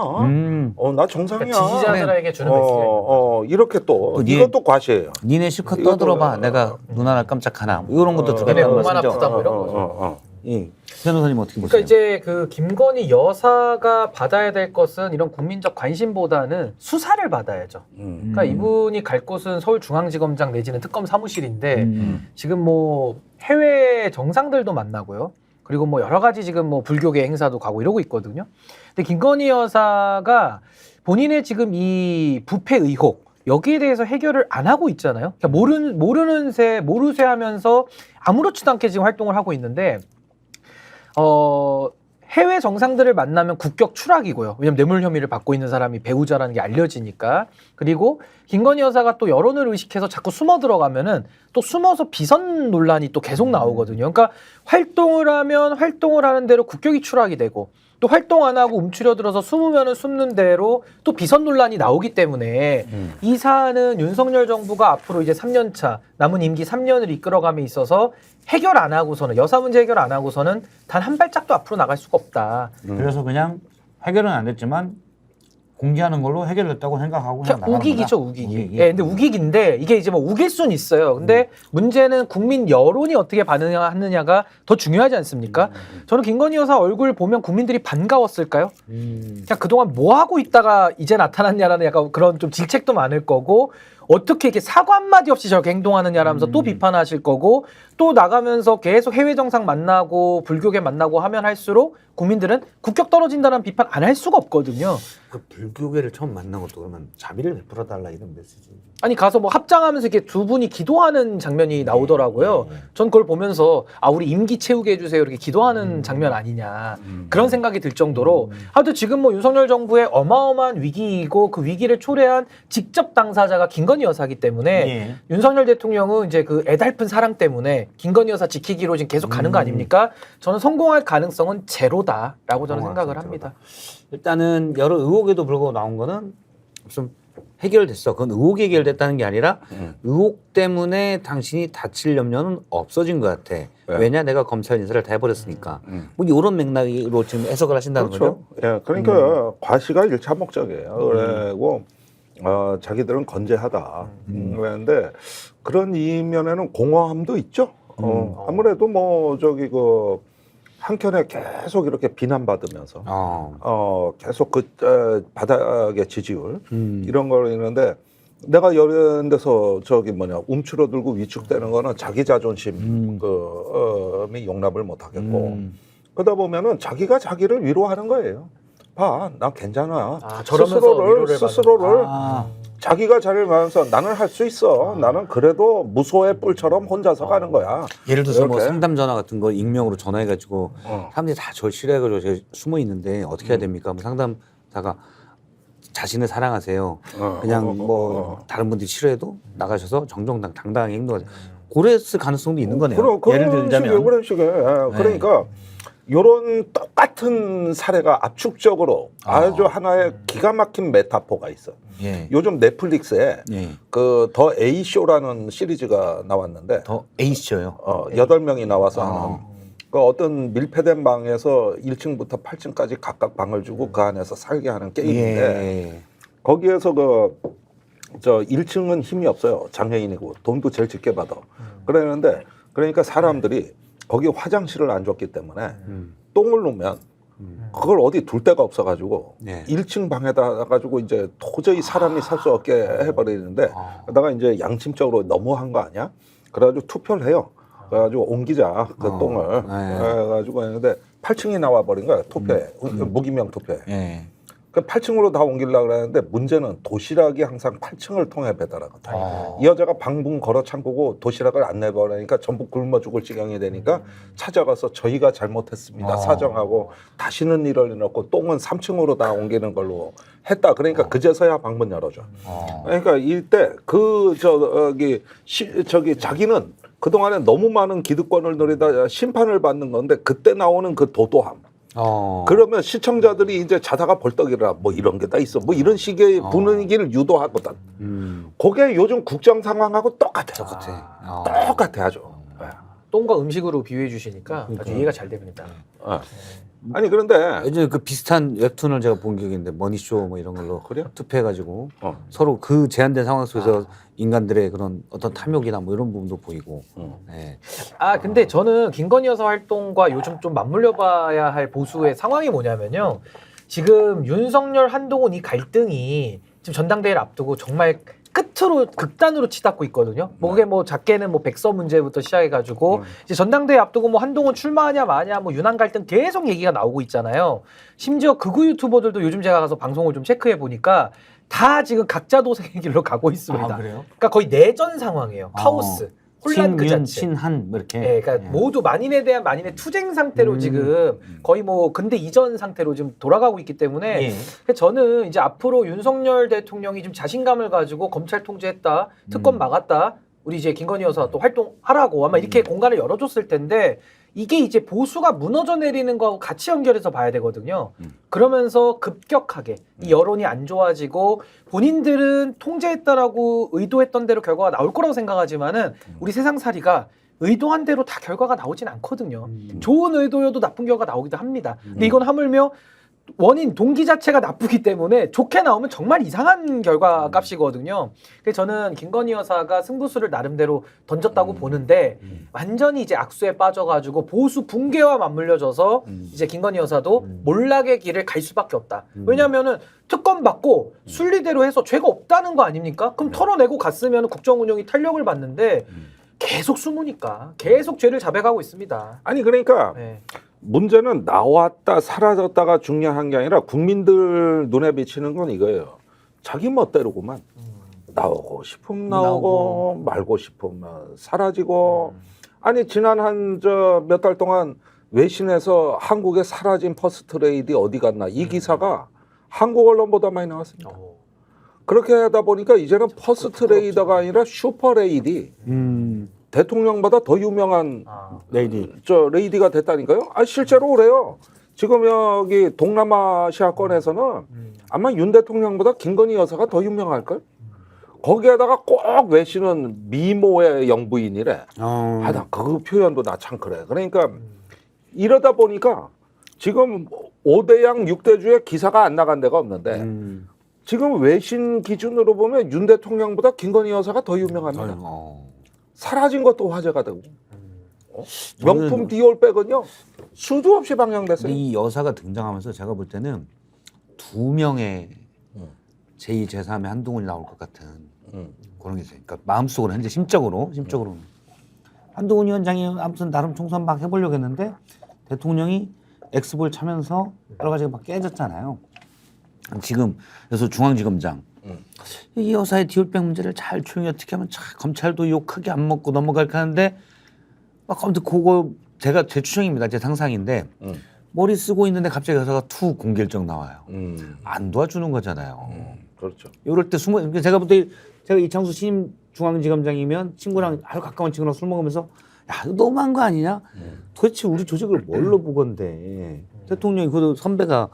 나 정상이야. 그러니까 지지자들에게 주는 메시지가 이렇게 또 이것도 과시예요. 니네 실컷 이것도, 떠들어봐. 내가 눈 하나 깜짝하나. 뭐 이런 것도 니네 들어갔다는 몸 하나 말씀이죠. 아프다 뭐 이런 거죠. 예. 변호사님 어떻게 보세요? 그러니까 이제 그 김건희 여사가 받아야 될 것은 이런 국민적 관심보다는 수사를 받아야죠. 그러니까 이분이 갈 곳은 서울중앙지검장 내지는 특검 사무실인데 지금 뭐 해외 정상들도 만나고요. 그리고 뭐 여러 가지 지금 뭐 불교계 행사도 가고 이러고 있거든요. 근데 김건희 여사가 본인의 지금 이 부패 의혹 여기에 대해서 해결을 안 하고 있잖아요. 그러니까 모르쇠 하면서 아무렇지도 않게 지금 활동을 하고 있는데 해외 정상들을 만나면 국격 추락이고요. 왜냐면 뇌물 혐의를 받고 있는 사람이 배우자라는 게 알려지니까. 그리고 김건희 여사가 또 여론을 의식해서 자꾸 숨어 들어가면은 또 숨어서 비선 논란이 또 계속 나오거든요. 그러니까 활동을 하면 활동을 하는 대로 국격이 추락이 되고 또 활동 안 하고 움츠려들어서 숨으면은 숨는 대로 또 비선 논란이 나오기 때문에 이 사안은 윤석열 정부가 앞으로 이제 3년 차 남은 임기 3년을 이끌어감에 있어서 해결 안 하고서는 여사 문제 해결 안 하고서는 단 한 발짝도 앞으로 나갈 수가 없다. 그래서 그냥 해결은 안 됐지만 공개하는 걸로 해결됐다고 생각하고 그냥 나가는 우기기죠, 거다. 우기기. 예, 근데 우기기인데 이게 이제 뭐 우길 수는 있어요. 근데 문제는 국민 여론이 어떻게 반응하느냐가 더 중요하지 않습니까? 저는 김건희 여사 얼굴 보면 국민들이 반가웠을까요? 그냥 그동안 뭐 하고 있다가 이제 나타났냐라는 약간 그런 좀 질책도 많을 거고 어떻게 이렇게 사과 한마디 없이 저렇게 행동하느냐라면서 또 비판하실 거고 또 나가면서 계속 해외 정상 만나고 불교계 만나고 하면 할수록 국민들은 국격 떨어진다는 비판 안 할 수가 없거든요. 그 불교계를 처음 만난 것도 그러면 자비를 베풀어 달라 이런 메시지. 아니 가서 뭐 합장하면서 이렇게 두 분이 기도하는 장면이 나오더라고요. 전 그걸 보면서 우리 임기 채우게 해주세요 이렇게 기도하는 장면 아니냐 그런 생각이 들 정도로 하여튼 지금 뭐 윤석열 정부의 어마어마한 위기이고 그 위기를 초래한 직접 당사자가 김건희 여사기 때문에 윤석열 대통령은 이제 그 애달픈 사랑 때문에 김건희 여사 지키기로 지금 계속 가는 거 아닙니까? 저는 성공할 가능성은 제로다라고 저는 생각을 합니다. 일단은 여러 의혹에도 불구하고 나온 거는 무슨 해결됐어. 그건 의혹이 해결됐다는 게 아니라 의혹 때문에 당신이 다칠 염려는 없어진 것 같아. 왜냐 내가 검찰 인사를 다 해버렸으니까. 뭐 이런 맥락으로 지금 해석을 하신다는 그렇죠. 거죠? 예, 그러니까 과시가 1차 목적이에요. 그리고 자기들은 건재하다. 그런데 그런 이면에는 공허함도 있죠. 아무래도 뭐 한켠에 계속 이렇게 비난받으면서 계속 그 바닥의 지지율 이런 거 있는데 내가 이런 데서 움츠러들고 위축되는 거는 자기 자존심 이 용납을 못 하겠고 그러다 보면은 자기가 자기를 위로하는 거예요. 봐, 나 괜찮아. 스스로를 자기가 자리를 가면서 나는 할 수 있어. 나는 그래도 무소의 뿔처럼 혼자서 가는 거야. 예를 들어서 뭐 이렇게. 상담 전화 같은 거 익명으로 전화해가지고 사람들이 다 저를 싫어해가지고 제가 숨어 있는데 어떻게 해야 됩니까? 뭐 상담사가 자신을 사랑하세요. 그냥 뭐 다른 분들이 싫어해도 나가셔서 정정당당하게 행동하세요. 그랬을 가능성도 있는 거네요. 예를 들자면 그런 식의. 그러니까 요런 똑같은 사례가 압축적으로 아주 하나의 기가 막힌 메타포가 있어. 예. 요즘 넷플릭스에 예. 그 더 A 쇼라는 시리즈가 나왔는데 더 A쇼요. 8명이 나와서 하는 그 어떤 밀폐된 방에서 1층부터 8층까지 각각 방을 주고 그 안에서 살게 하는 게임인데 예. 거기에서 저 1층은 힘이 없어요. 장애인이고 돈도 제일 적게 받아. 그러는데 그러니까 사람들이 거기 화장실을 안 줬기 때문에 똥을 누면 그걸 어디 둘 데가 없어가지고 네. 1층 방에다 가지고 이제 도저히 사람이 살 수 없게 해버리는데 그러다가 이제 양심적으로 너무한 거 아니야? 그래가지고 투표를 해요. 그래가지고 옮기자 그 똥을 그래가지고 했는데 8층이 나와버린 거야 투표에 무기명 투표에. 예. 그 8층으로 다 옮기려고 그랬는데 문제는 도시락이 항상 8층을 통해 배달하거든. 이 여자가 방문 걸어 잠그고 도시락을 안 내버리니까 전부 굶어 죽을 지경이 되니까 찾아가서 저희가 잘못했습니다. 사정하고 다시는 이럴 일 없고 똥은 3층으로 다 옮기는 걸로 했다. 그러니까 그제서야 방문 열어줘. 그러니까 이때 저기 자기는 그동안에 너무 많은 기득권을 누리다 심판을 받는 건데 그때 나오는 그 도도함. 그러면 시청자들이 이제 자다가 벌떡 일어나 뭐 이런 게 다 있어 뭐 이런 식의 분위기를 유도하거든. 그게 요즘 국정 상황하고 똑같아. 똑같아 아주. 똥과 음식으로 비유해 주시니까 아주 이해가 잘 됩니다. 아니 그런데 예전에 그 비슷한 웹툰을 제가 본 기억이 있는데 머니쇼 뭐 이런 걸로 그래요? 투표해가지고 서로 그 제한된 상황 속에서 인간들의 그런 어떤 탐욕이나 뭐 이런 부분도 보이고. 네. 근데 저는 김건희 여사 활동과 요즘 좀 맞물려 봐야 할 보수의 상황이 뭐냐면요. 지금 윤석열 한동훈 이 갈등이 지금 전당대회를 앞두고 정말 끝으로 극단으로 치닫고 있거든요. 뭐 그게 뭐 작게는 뭐 백서 문제부터 시작해가지고 이제 전당대회 앞두고 뭐 한동훈 출마하냐 마냐 뭐 윤한 갈등 계속 얘기가 나오고 있잖아요. 심지어 극우 유튜버들도 요즘 제가 가서 방송을 좀 체크해 보니까 다 지금 각자 도생의 길로 가고 있습니다. 그래요? 그러니까 거의 내전 상황이에요. 카오스. 혼란 그 친윤, 자체. 친한 뭐 이렇게. 네, 그러니까 모두 만인에 대한 만인의 투쟁 상태로 지금 거의 뭐 근대 이전 상태로 지금 돌아가고 있기 때문에 예. 그래서 저는 이제 앞으로 윤석열 대통령이 좀 자신감을 가지고 검찰 통제했다, 특검 막았다, 우리 이제 김건희 여사 또 활동하라고 아마 이렇게 공간을 열어줬을 텐데 이게 이제 보수가 무너져 내리는 거하고 같이 연결해서 봐야 되거든요. 그러면서 급격하게 이 여론이 안 좋아지고 본인들은 통제했다라고 의도했던 대로 결과가 나올 거라고 생각하지만은 우리 세상살이가 의도한 대로 다 결과가 나오진 않거든요. 좋은 의도여도 나쁜 결과가 나오기도 합니다. 근데 이건 하물며 원인 동기 자체가 나쁘기 때문에 좋게 나오면 정말 이상한 결과 값이거든요. 그래서 저는 김건희 여사가 승부수를 나름대로 던졌다고 보는데 완전히 이제 악수에 빠져가지고 보수 붕괴와 맞물려져서 이제 김건희 여사도 몰락의 길을 갈 수밖에 없다. 왜냐하면은 특검 받고 순리대로 해서 죄가 없다는 거 아닙니까? 그럼 털어내고 갔으면 국정 운영이 탄력을 받는데 계속 숨으니까 계속 죄를 자백하고 있습니다. 아니 그러니까 네. 문제는 나왔다 사라졌다가 중요한 게 아니라 국민들 눈에 비치는 건 이거예요. 자기 멋대로구만. 나오고 싶으면 나오고 말고 싶으면 사라지고. 아니 지난 몇 달 동안 외신에서 한국에 사라진 퍼스트레이디 어디 갔나 이 기사가 한국 언론보다 많이 나왔습니다. 그렇게 하다 보니까 이제는 퍼스트레이더가 아니라 슈퍼레이디. 대통령보다 더 유명한 레이디가 됐다니까요. 실제로 그래요. 지금 여기 동남아시아권에서는 아마 윤 대통령보다 김건희 여사가 더 유명할걸. 거기에다가 꼭 외신은 미모의 영부인이래. 나 그 표현도 나 참 그래. 그러니까 이러다 보니까 지금 5대양 6대주에 기사가 안 나간 데가 없는데 지금 외신 기준으로 보면 윤 대통령보다 김건희 여사가 더 유명합니다. 사라진 것도 화제가 되고 명품 디올백은요 수도 없이 방영됐어요. 이 여사가 등장하면서 제가 볼 때는 2명의 제2, 제3의 한동훈이 나올 것 같은 그런 게 있어요. 그러니까 마음속으로 현재 심적으로는 한동훈 위원장이 아무튼 나름 총선 막 해보려고 했는데 대통령이 엑스볼 차면서 여러 가지가 막 깨졌잖아요. 지금 그래서 중앙지검장 이 여사의 디올백 문제를 잘 조용히 어떻게 하면 검찰도 욕 크게 안 먹고 넘어갈까 하는데 막 아무튼 그거 제 추정입니다. 제 상상인데 머리 쓰고 있는데 갑자기 여사가 투 공개일정 나와요. 안 도와주는 거잖아요. 그렇죠. 이럴 때 제가 볼 때 제가 이창수 신임 중앙지검장이면 친구랑 아주 가까운 친구랑 술 먹으면서 야, 이거 너무한 거 아니냐? 도대체 우리 조직을 뭘로 보건데 대통령이 그 선배가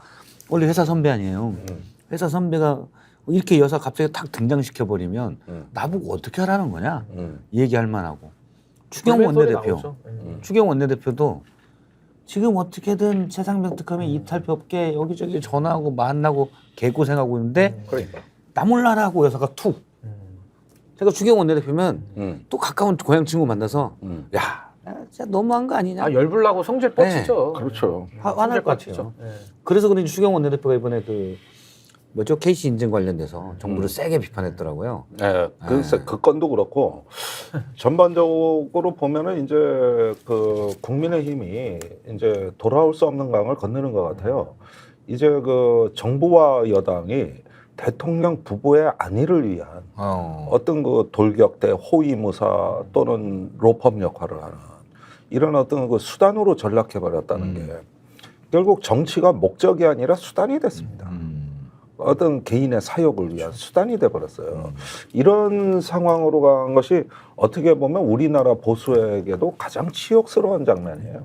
원래 회사 선배 아니에요. 회사 선배가 이렇게 여사 갑자기 탁 등장시켜 버리면 나보고 어떻게 하라는 거냐? 얘기할 만하고 추경 원내대표, 추경 원내대표도 지금 어떻게든 최상병 특검에 이탈표 없게 여기저기 전화하고 만나고 개고생하고 있는데 그러니까. 나 몰라라고 여사가 툭. 제가 추경 원내대표면 또 가까운 고향 친구 만나서 야, 진짜 너무한 거 아니냐? 아, 열불나고 성질 뻗치죠. 그렇죠. 화날 것 같아요. 그래서 그런지 추경 원내대표가 이번에 그 뭐죠? KC 인증 관련돼서 정부를 세게 비판했더라고요. 네, 그 건도 그렇고 전반적으로 보면은 이제 그 국민의힘이 이제 돌아올 수 없는 강을 건너는 것 같아요. 이제 그 정부와 여당이 대통령 부부의 안위를 위한 어떤 그 돌격대, 호위무사 또는 로펌 역할을 하는 이런 어떤 그 수단으로 전락해 버렸다는 게 결국 정치가 목적이 아니라 수단이 됐습니다. 어떤 개인의 사욕을 위한 수단이 돼버렸어요. 이런 상황으로 간 것이 어떻게 보면 우리나라 보수에게도 가장 치욕스러운 장면이에요.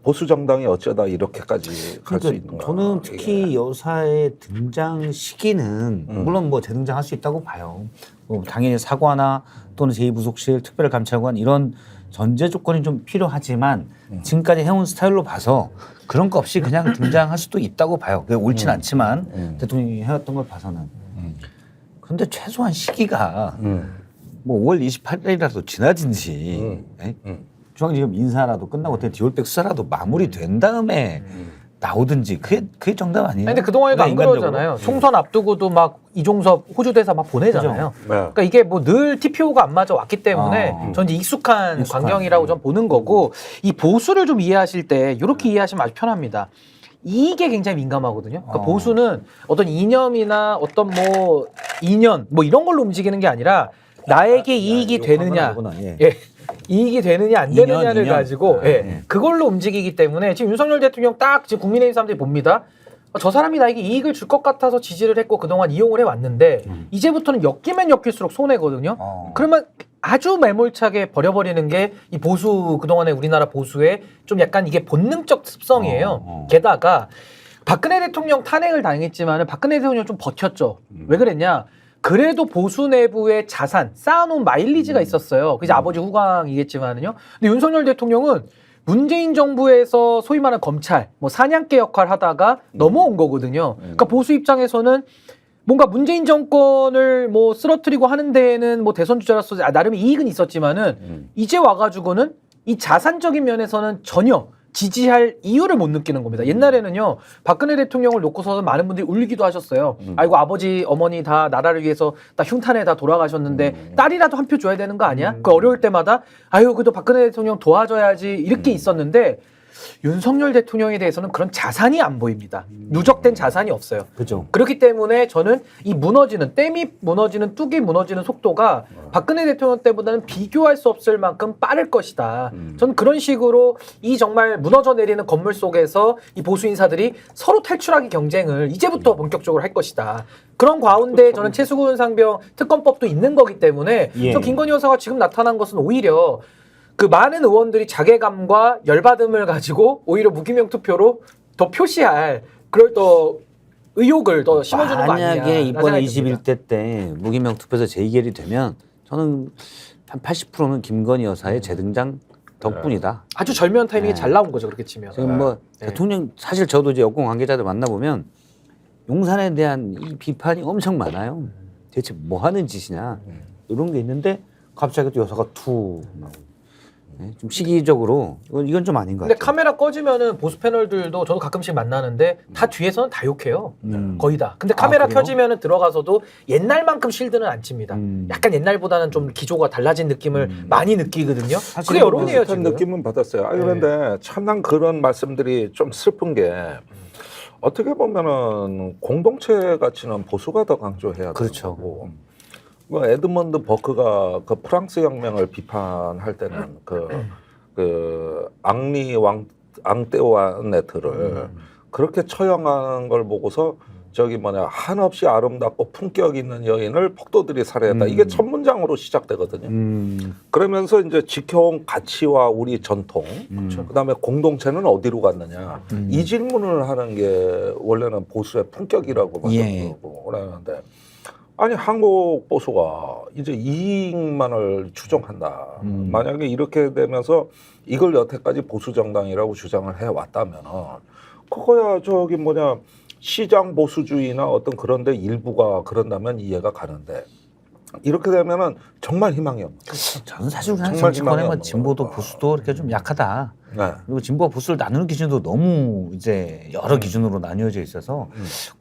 보수 정당이 어쩌다 이렇게까지 갈 수 있는가? 저는 특히 여사의 등장 시기는 물론 뭐 재등장할 수 있다고 봐요. 뭐 당연히 사과나 또는 제2부속실 특별감찰관 이런 전제 조건이 좀 필요하지만 지금까지 해온 스타일로 봐서 그런 거 없이 그냥 등장할 수도 있다고 봐요. 그게 옳진 않지만 대통령이 해왔던 걸 봐서는. 그런데 최소한 시기가 뭐 5월 28일이라도 지나든지 중앙지검 인사라도 끝나고 디올백 수사라도 마무리된 다음에 나오든지 그게 정답 아니에요? 근데 그동안에도 안 인간적으로? 그러잖아요. 총선 앞두고도 막 이종섭 호주 대사 막 보내잖아요. 네. 그러니까 이게 뭐 늘 TPO가 안 맞아 왔기 때문에 전 이제 익숙한 광경이라고 전 보는 거고 이 보수를 좀 이해하실 때 이렇게 이해하시면 아주 편합니다. 이게 굉장히 민감하거든요. 그러니까 보수는 어떤 이념이나 어떤 뭐 인연 뭐 이런 걸로 움직이는 게 아니라 나에게 이익이 되느냐, 이익이 되느냐 안 되느냐를 가지고 그걸로 움직이기 때문에 지금 윤석열 대통령 딱 지금 국민의힘 사람들이 봅니다. 저 사람이 나에게 이익을 줄 것 같아서 지지를 했고 그동안 이용을 해왔는데 이제부터는 엮이면 엮일수록 손해거든요. 그러면 아주 매몰차게 버려버리는 게 이 보수 그동안의 우리나라 보수의 좀 약간 이게 본능적 습성이에요. 게다가 박근혜 대통령 탄핵을 당했지만 박근혜 대통령 좀 버텼죠. 왜 그랬냐? 그래도 보수 내부의 자산 쌓아놓은 마일리지가 있었어요. 그게 아버지 후광이겠지만은요. 근데 윤석열 대통령은 문재인 정부에서 소위 말하는 검찰, 뭐 사냥개 역할 하다가 넘어온 거거든요. 그러니까 보수 입장에서는 뭔가 문재인 정권을 뭐 쓰러뜨리고 하는 데에는 뭐 대선 주자로서 나름 이익은 있었지만은 이제 와가지고는 이 자산적인 면에서는 전혀 지지할 이유를 못 느끼는 겁니다. 옛날에는요, 박근혜 대통령을 놓고서 많은 분들이 울기도 하셨어요. 아이고, 아버지, 어머니 다 나라를 위해서 다 흉탄에 다 돌아가셨는데 딸이라도 한 표 줘야 되는 거 아니야? 그 어려울 때마다 아유, 그래도 박근혜 대통령 도와줘야지 이렇게 있었는데 윤석열 대통령에 대해서는 그런 자산이 안 보입니다. 누적된 자산이 없어요. 그죠. 그렇기 때문에 저는 이 무너지는 댐이 무너지는 뚝이 무너지는 속도가 박근혜 대통령 때보다는 비교할 수 없을 만큼 빠를 것이다. 저는 그런 식으로 이 정말 무너져 내리는 건물 속에서 이 보수 인사들이 서로 탈출하기 경쟁을 이제부터 본격적으로 할 것이다. 그런 가운데 저는 최수근 상병 특검법도 있는 거기 때문에 저 김건희 여사가 지금 나타난 것은 오히려 그 많은 의원들이 자괴감과 열받음을 가지고 오히려 무기명 투표로 더 표시할 그럴 더 의욕을 더 심어주는 거 아니냐. 만약에 이번 21대 때 무기명 투표에서 재의결이 되면 저는 한 80%는 김건희 여사의 재등장 덕분이다. 아주 절묘한 타이밍에 잘 나온 거죠. 그렇게 치면. 지금 뭐 대통령 사실 저도 이제 여권 관계자들 만나보면 용산에 대한 이 비판이 엄청 많아요. 대체 뭐 하는 짓이냐 이런 게 있는데 갑자기 또 여사가 툭 나오고. 좀 시기적으로 이건 좀 아닌 것 근데 같아요. 카메라 꺼지면은 보수 패널들도 저도 가끔씩 만나는데 다 뒤에서는 다 욕해요. 거의 다. 근데 카메라 그래요? 켜지면은 들어가서도 옛날만큼 실드는 안 칩니다. 약간 옛날보다는 좀 기조가 달라진 느낌을 많이 느끼거든요. 그게 여론이에요 비슷한 지금. 느낌은 받았어요. 그런데 참난 그런 말씀들이 좀 슬픈 게 어떻게 보면은 공동체 가치는 보수가 더 강조해야 그렇죠. 되고 뭐 에드먼드 버크가 그 프랑스 혁명을 비판할 때는 그 앙리 앙떼와네트를 그렇게 처형하는 걸 보고서 한없이 아름답고 품격 있는 여인을 폭도들이 살해했다. 이게 첫 문장으로 시작되거든요. 그러면서 이제 지켜온 가치와 우리 전통, 그다음에 공동체는 어디로 갔느냐. 이 질문을 하는 게 원래는 보수의 품격이라고 말하고 그러는데 아니 한국 보수가 이제 이익만을 추종한다. 만약에 이렇게 되면서 이걸 여태까지 보수 정당이라고 주장을 해왔다면은 그거야 시장 보수주의나 어떤 그런데 일부가 그런다면 이해가 가는데 이렇게 되면은 정말 희망이 없는. 저는 사실 그냥 정말 정치권에 희망이 진보도 없는 보수도 이렇게 좀 약하다. 네. 그리고 진보와 보수를 나누는 기준도 너무 이제 여러 기준으로 나뉘어져 있어서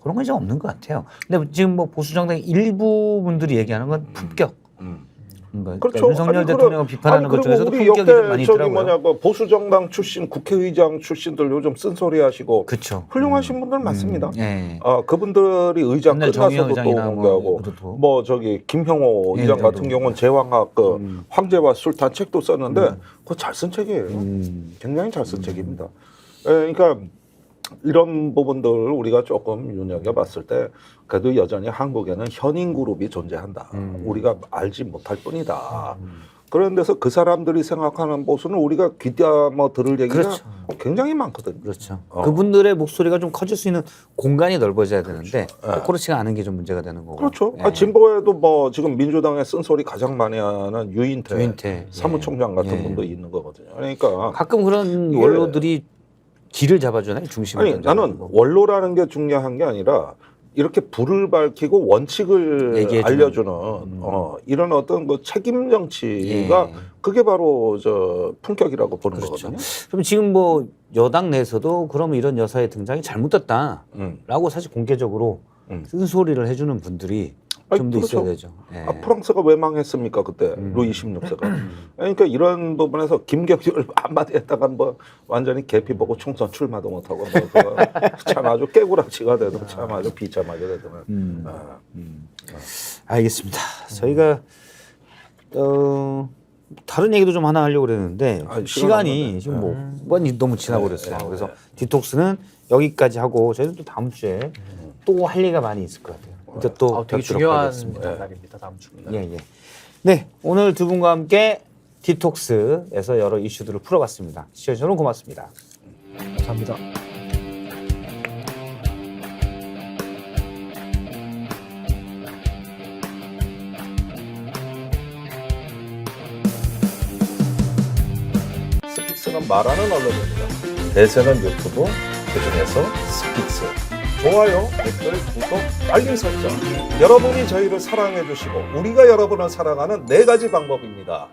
그런 건 이제 없는 것 같아요. 근데 지금 뭐 보수 정당 일부 분들이 얘기하는 건 품격. 그러니까 그렇죠. 윤석열 대통령을 비판하는 것 중에서도 우리 품격이 좀 많이 역대 있더라고요. 보수 정당 출신 국회의장 출신들 요즘 쓴소리 하시고 그렇죠. 훌륭하신 분들 많습니다. 예. 그분들이 의장 옛날 정의영 끝나서도 또 의장이나 공개하고 김형호 예, 의장 의장도. 같은 경우는 제왕학 황제와 술탄 책도 썼는데 그거 잘 쓴 책이에요. 굉장히 잘 쓴 책입니다. 그러니까 이런 부분들을 우리가 조금 눈여겨봤을 때 그래도 여전히 한국에는 현인 그룹이 존재한다. 우리가 알지 못할 뿐이다. 그런 데서 그 사람들이 생각하는 보수는 우리가 귀담아 들을 얘기가 그렇죠. 굉장히 많거든요. 그렇죠. 그분들의 목소리가 좀 커질 수 있는 공간이 넓어져야 되는데 그렇지가 않은 게 좀 문제가 되는 거고. 그렇죠. 예. 진보에도 지금 민주당의 쓴소리 가장 많이 하는 유인태 사무총장 같은 예. 분도 있는 거거든요. 그러니까 가끔 그런 원로들이 길을 잡아주나요? 중심을 아니 나는 원로라는 게 중요한 게 아니라 이렇게 불을 밝히고 원칙을 얘기해주는. 알려주는 이런 어떤 그 책임 정치가 그게 바로 품격이라고 보는 거거든요. 그럼 지금 뭐 여당 내에서도 그럼 이런 여사의 등장이 잘못됐다라고 사실 공개적으로 쓴소리를 해주는 분들이 좀 더 그렇죠. 있어야 되죠. 예. 프랑스가 왜 망했습니까 그때 루이 16세가. 그러니까 이런 부분에서 김경률 한마디 했다가 완전히 개피 보고 총선 출마도 못하고 참 아주 깨구락치가 되도 참 아주 비참하게 되더만. 알겠습니다. 저희가 다른 얘기도 좀 하나 하려고 그랬는데 시간이 지금 많이 너무 지나버렸어요. 그래서 디톡스는 여기까지 하고 저희는 또 다음 주에 또 할 얘기가 많이 있을 것 같아요. 그때 또 되게 뵙도록 중요한 하겠습니다. 날입니다. 다음 주. 네, 오늘 두 분과 함께 디톡스에서 여러 이슈들을 풀어봤습니다. 시청해주셔서 고맙습니다. 감사합니다. 스픽스는 말하는 언론입니다. 대세는 유튜브, 그중에서 스픽스. 좋아요, 댓글, 구독, 알림 설정. 여러분이 저희를 사랑해 주시고 우리가 여러분을 사랑하는 4가지 방법입니다.